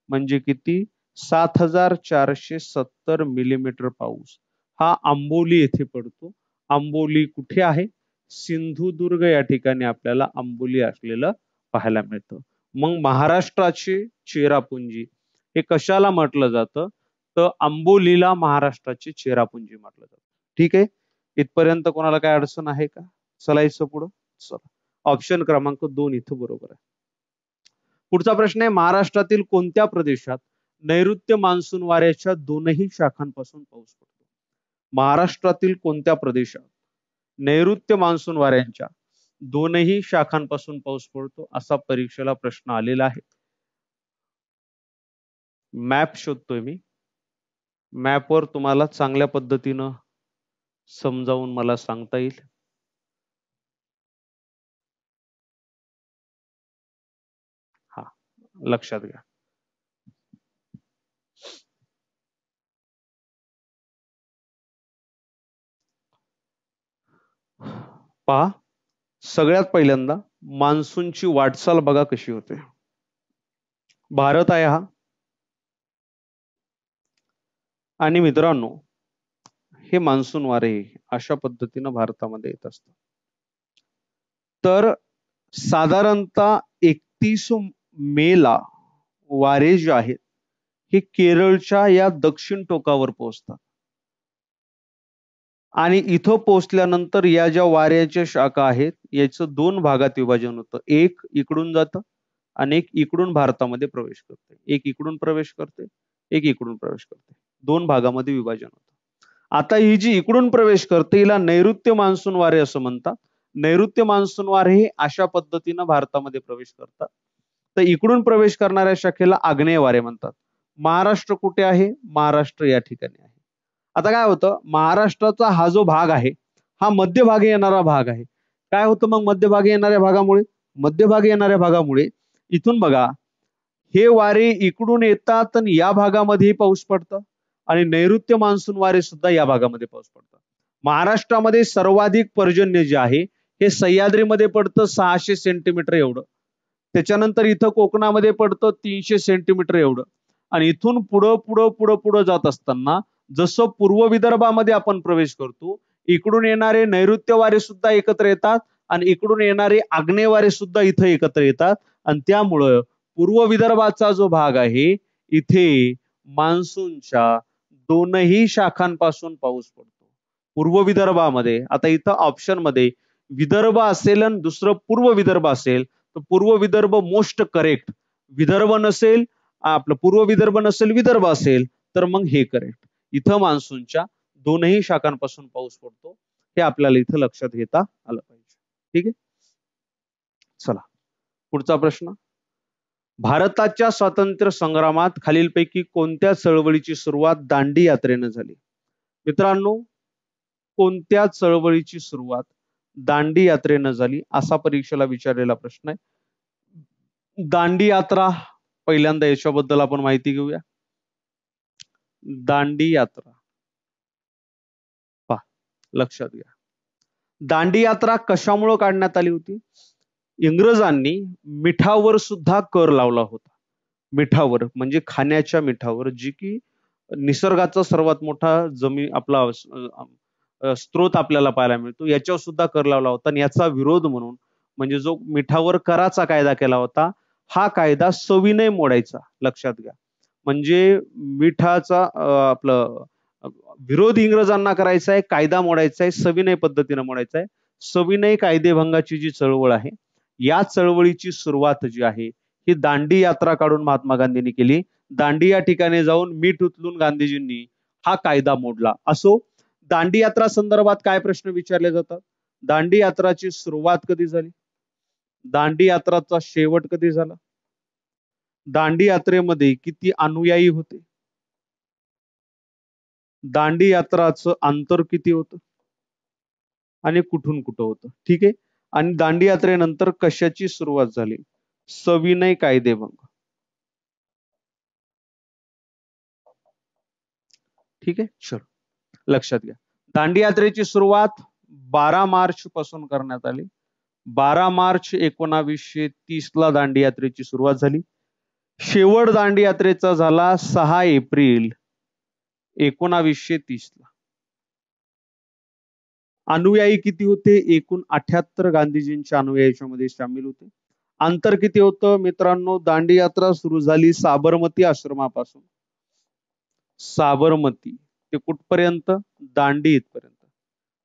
म्हणजे किती? 7470 मिलीमीटर पाऊस हा आंबोली येथे पडतो. आंबोली कुठे आहे? सिंधुदुर्ग या ठिकाणी आपल्याला आंबोली असलेलं पाहायला मिळतं. मग महाराष्ट्राचे चेरापुंजी हे कशाला म्हटलं जातं? तर आंबोलीला महाराष्ट्राची चेरापुंजी म्हटलं जातं. ठीक आहे, इथपर्यंत कोणाला काय अडचण आहे का? चलायचं पुढं. चला, ऑप्शन क्रमांक 2 इथं बरोबर आहे. पुढचा प्रश्न आहे, महाराष्ट्रातील कोणत्या प्रदेशात नैऋत्य मान्सून वाऱ्याच्या दोनही शाखांपासून पाऊस पडतो? महाराष्ट्रातील कोणत्या प्रदेशात नैऋत्य मान्सून वाऱ्यांच्या दोनही शाखांपासून पाऊस पडतो? असा परीक्षेला प्रश्न आलेला आहे. मॅप शोधतोय मी. मॅपवर तुम्हाला चांगल्या पद्धतीनं समजावून मला सांगता येईल. हा, लक्षात घ्या. पहा, सगळ्यात पहिल्यांदा मान्सूनची वाटचाल बघा कशी होते. भारत आहे हा, आणि मित्रांनो हे मान्सून वारे अशा पद्धतीनं भारतामध्ये येत असतात. तर साधारणतः 31 मेला वारे जे आहेत हे केरळच्या या दक्षिण टोकावर पोहोचतात, आणि इथं पोहोचल्यानंतर या ज्या वाऱ्याच्या शाखा आहेत याचं 2 भागात विभाजन होतं. एक इकडून जातं आणि एक इकडून भारतामध्ये प्रवेश करते. एक इकडून प्रवेश करते, एक इकडून प्रवेश करते. 2 भागामध्ये विभाजन होतं. आता ही जी इकडून प्रवेश करते हिला नैऋत्य मान्सून वारे असं म्हणतात. नैऋत्य मान्सून वारे हे अशा पद्धतीनं भारतामध्ये प्रवेश करतात. तर इकडून प्रवेश करणाऱ्या शाखेला आग्नेय वारे म्हणतात. महाराष्ट्र कुठे आहे? महाराष्ट्र या ठिकाणी आहे. आता काय होतं, महाराष्ट्राचा हा जो भाग आहे हा मध्यभागी येणारा भाग आहे. काय होतं मग मध्यभागी येणाऱ्या भागामुळे? मध्यभागी येणाऱ्या भागामुळे इथून बघा, हे वारे इकडून येतात आणि या भागामध्ये पाऊस पडतं, आणि नैऋत्य मान्सून वारे सुद्धा या भागामध्ये पाऊस पडतात. महाराष्ट्रामध्ये सर्वाधिक पर्जन्य जे आहे हे सह्याद्रीमध्ये पडतं 600 सेंटीमीटर एवढं. त्याच्यानंतर इथं कोकणामध्ये पडतं 300 सेंटीमीटर एवढं. आणि इथून पुढं पुढं पुढं पुढं जात असताना जसं पूर्व विदर्भामध्ये आपण प्रवेश करतो, इकडून येणारे नैऋत्य वारे सुद्धा एकत्र येतात आणि इकडून येणारे आग्नेय वारे सुद्धा इथं एकत्र येतात, आणि त्यामुळं पूर्व विदर्भाचा जो भाग आहे इथे मान्सूनच्या दोनही शाखांपासून पाऊस पडतो. पूर्व विदर्भामध्ये, आता इथं ऑप्शन मध्ये विदर्भ असेल आणि दुसरं पूर्व विदर्भ असेल, तर पूर्व विदर्भ मोस्ट करेक्ट. विदर्भ नसेल, आपलं पूर्व विदर्भ नसेल, विदर्भ असेल, तर मग हे करेक्ट. इथं मान्सूनच्या दोनही शाखांपासून पाऊस पडतो, हे आपल्याला इथं लक्षात घेता आलं पाहिजे. ठीक आहे, चला पुढचा प्रश्न. भारताच्या स्वातंत्र्य संग्रामात खालीलपैकी कोणत्या चळवळीची सुरुवात दांडी यात्रेनं झाली? मित्रांनो, कोणत्या चळवळीची सुरुवात दांडी यात्रेनं झाली असा परीक्षेला विचारलेला प्रश्न आहे. दांडी यात्रा, पहिल्यांदा याच्याबद्दल आपण माहिती घेऊया. दांडी यात्रा पहा, लक्षात घ्या. दांडी यात्रा कशामुळे काढण्यात आली होती? इंग्रजांनी मिठावर सुद्धा कर लावला होता. मिठावर म्हणजे खाण्याच्या मिठावर, जी की निसर्गाचा सर्वात मोठा आपला स्त्रोत आपल्याला पाहायला मिळतो, याच्यावर सुद्धा कर लावला होता. आणि याचा विरोध म्हणून म्हणजे जो मिठावर कराचा कायदा केला होता, हा कायदा सविनय मोडायचा. लक्षात घ्या, म्हणजे मिठाचा आपलं विरोध इंग्रजांना करायचा आहे, कायदा मोडायचा आहे, सविनय पद्धतीने मोडायचा आहे. सविनय कायदेभंगाची जी चळवळ आहे, या चळवळीची सुरुवात जी आहे ही दांडी यात्रा काढून महात्मा गांधींनी केली. दांडी या ठिकाणी जाऊन मीठ उचलून गांधीजींनी हा कायदा मोडला. असो, दांडी यात्रा संदर्भात काय प्रश्न विचारले जातात? दांडी यात्राची सुरुवात कधी झाली? दांडी यात्राचा शेवट कधी झाला? दांडी यात्रेमध्ये किती अनुयायी होते? दांडी यात्राचं अंतर किती होतं आणि कुठून कुठं होतं? ठीक आहे, आणि दांडी यात्रेनंतर कशाची सुरुवात झाली? सविनय कायदेभंग. ठीक आहे, चलो लक्षात घ्या. दांडी यात्रेची सुरुवात 12 मार्च पासून करण्यात आली. 12 मार्च 1930 ला दांडी यात्रेची सुरुवात झाली. शेवट दांडी यात्रेचा झाला 6 एप्रिल 1930 ला. अनुयायी किती होते? एकूण 78 गांधीजींच्या अनुयायीमध्ये सामील होते. अंतर किती होतं मित्रांनो? दांडी यात्रा सुरू झाली साबरमती आश्रमापासून. साबरमती ते कुठपर्यंत? दांडी इथपर्यंत.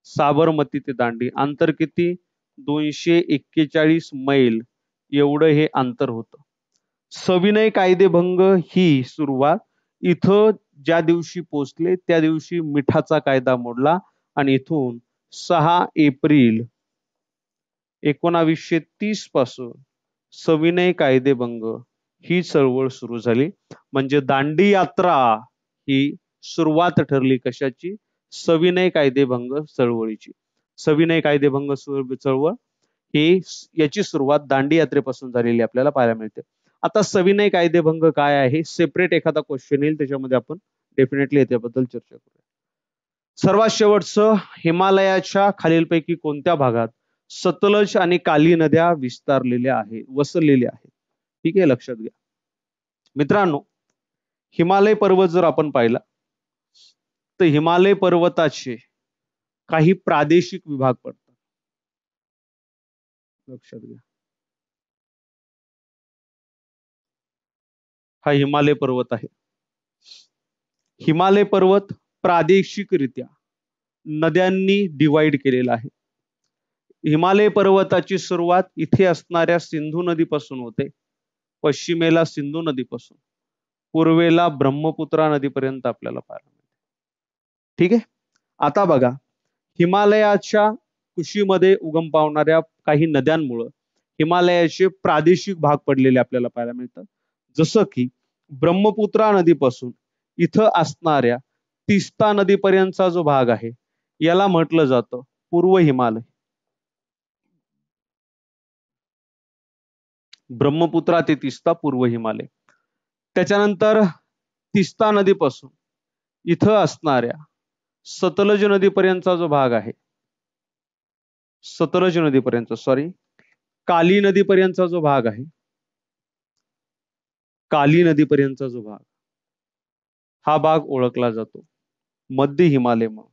साबरमती ते दांडी अंतर किती? 241 मैल एवढं हे अंतर होतं. सविनय कायदेभंग ही सुरुवात इथं ज्या दिवशी पोचले त्या दिवशी मिठाचा कायदा मोडला आणि इथून 6 एप्रिल 1930 पासून सविनय कायदेभंग ही चळवळ सुरू झाली. म्हणजे दांडी यात्रा ही सुरुवात ठरली कशाची? सविनय कायदेभंग चळवळीची. सविनय कायदेभंग चळवळ ही याची सुरुवात दांडी यात्रेपासून झालेली आपल्याला पाहायला मिळते. आता सविनय कायदेभंग काय आहे? सेपरेट एखादा क्वेश्चन येईल, त्याच्यामध्ये आपण डेफिनेटली याच्याबद्दल चर्चा करूया. सर्वात शेवटचं, हिमालयाच्या खालीलपैकी कोणत्या भागात सतलज आणि काली नद्या विस्तारलेल्या आहेत, वसरलेल्या आहेत? ठीक आहे, लक्षात घ्या मित्रांनो. हिमालय पर्वत जर आपण पाहिला तर हिमालय पर्वताचे काही प्रादेशिक विभाग पडतात. लक्षात घ्या, हा हिमालय पर्वत आहे. हिमालय पर्वत प्रादेशिकरित्या नद्यांनी डिवाइड केलेला आहे. हिमालय पर्वताची सुरुवात इथे असणाऱ्या सिंधू नदीपासून होते. पश्चिमेला सिंधू नदीपासून पूर्वेला ब्रह्मपुत्रा नदीपर्यंत आपल्याला पाहायला मिळते. ठीक आहे, आता बघा, हिमालयाच्या कुशीमध्ये उगम पावणाऱ्या काही नद्यांमुळे हिमालयाचे प्रादेशिक भाग पडलेले आपल्याला पाहायला मिळतात. जसं की ब्रह्मपुत्रा नदीपासून इथं असणाऱ्या तिस्ता नदीपर्यंतचा जो भाग आहे याला म्हटलं जातं पूर्व हिमालय. ब्रह्मपुत्रा ते तिस्ता पूर्व हिमालय. त्याच्यानंतर तिस्ता नदीपासून इथं असणाऱ्या सतलज नदीपर्यंतचा जो भाग आहे, सतलज नदीपर्यंत काली नदीपर्यंतचा जो भाग आहे, काली नदीपर्यंतचा जो भाग, हा भाग ओळखला जातो मध्य हिमालय म्हणून.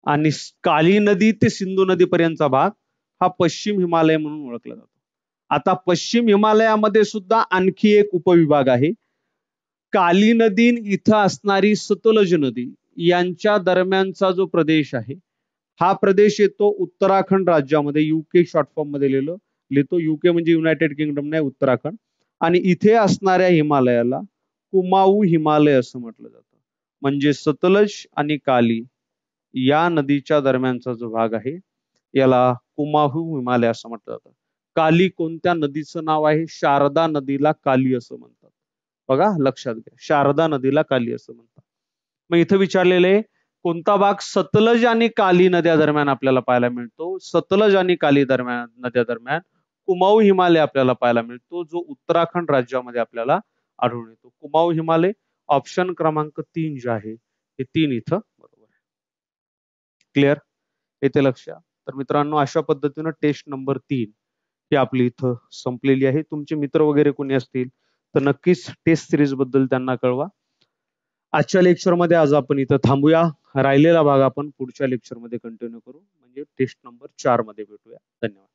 आणि काली नदी ते सिंधू नदीपर्यंतचा भाग हा पश्चिम हिमालय म्हणून ओळखला जातो. आता पश्चिम हिमालयामध्ये सुद्धा आणखी एक उपविभाग आहे. काली नदी इथं असणारी सतलज नदी यांच्या दरम्यानचा जो प्रदेश आहे, हा प्रदेश येतो उत्तराखंड राज्यामध्ये. युके शॉर्ट फॉर्म मध्ये लिहितो. युके म्हणजे युनायटेड किंगडम नाही, उत्तराखंड. आणि इथे असणाऱ्या हिमालयाला कुमाऊ हिमालय असं म्हटलं जातं. म्हणजे सतलज आणि काली या नदीच्या दरम्यानचा जो भाग आहे याला कुमाऊ हिमालय असं म्हटलं जातं. काली कोणत्या नदीचं नाव आहे? शारदा नदीला काली असं म्हणतात. बघा, लक्षात घ्या, शारदा नदीला काली असं म्हणतात. मग इथं विचारलेले कोणता भाग सतलज आणि काली नद्या दरम्यान आपल्याला पाहायला मिळतो? सतलज आणि काली दरम्यान नद्या दरम्यान कुमाऊ हिमालय आपल्याला पाहायला मिळतो, जो उत्तराखंड राज्यामध्ये आपल्याला आढळून येतो. कुमाऊ हिमालय ऑप्शन क्रमांक 3 जे आहे हे 3 इथं बरोबर आहे. क्लिअर? येते लक्षात? तर मित्रांनो, अशा पद्धतीनं टेस्ट नंबर 3 ही आपली इथं संपलेली आहे. तुमचे मित्र वगैरे कोणी असतील तर नक्कीच टेस्ट सिरीज बद्दल त्यांना कळवा. आजच्या लेक्चरमध्ये आज आपण इथं थांबूया. राहिलेला भाग आपण पुढच्या लेक्चरमध्ये कंटिन्यू करू, म्हणजे टेस्ट नंबर 4 मध्ये भेटूया. धन्यवाद.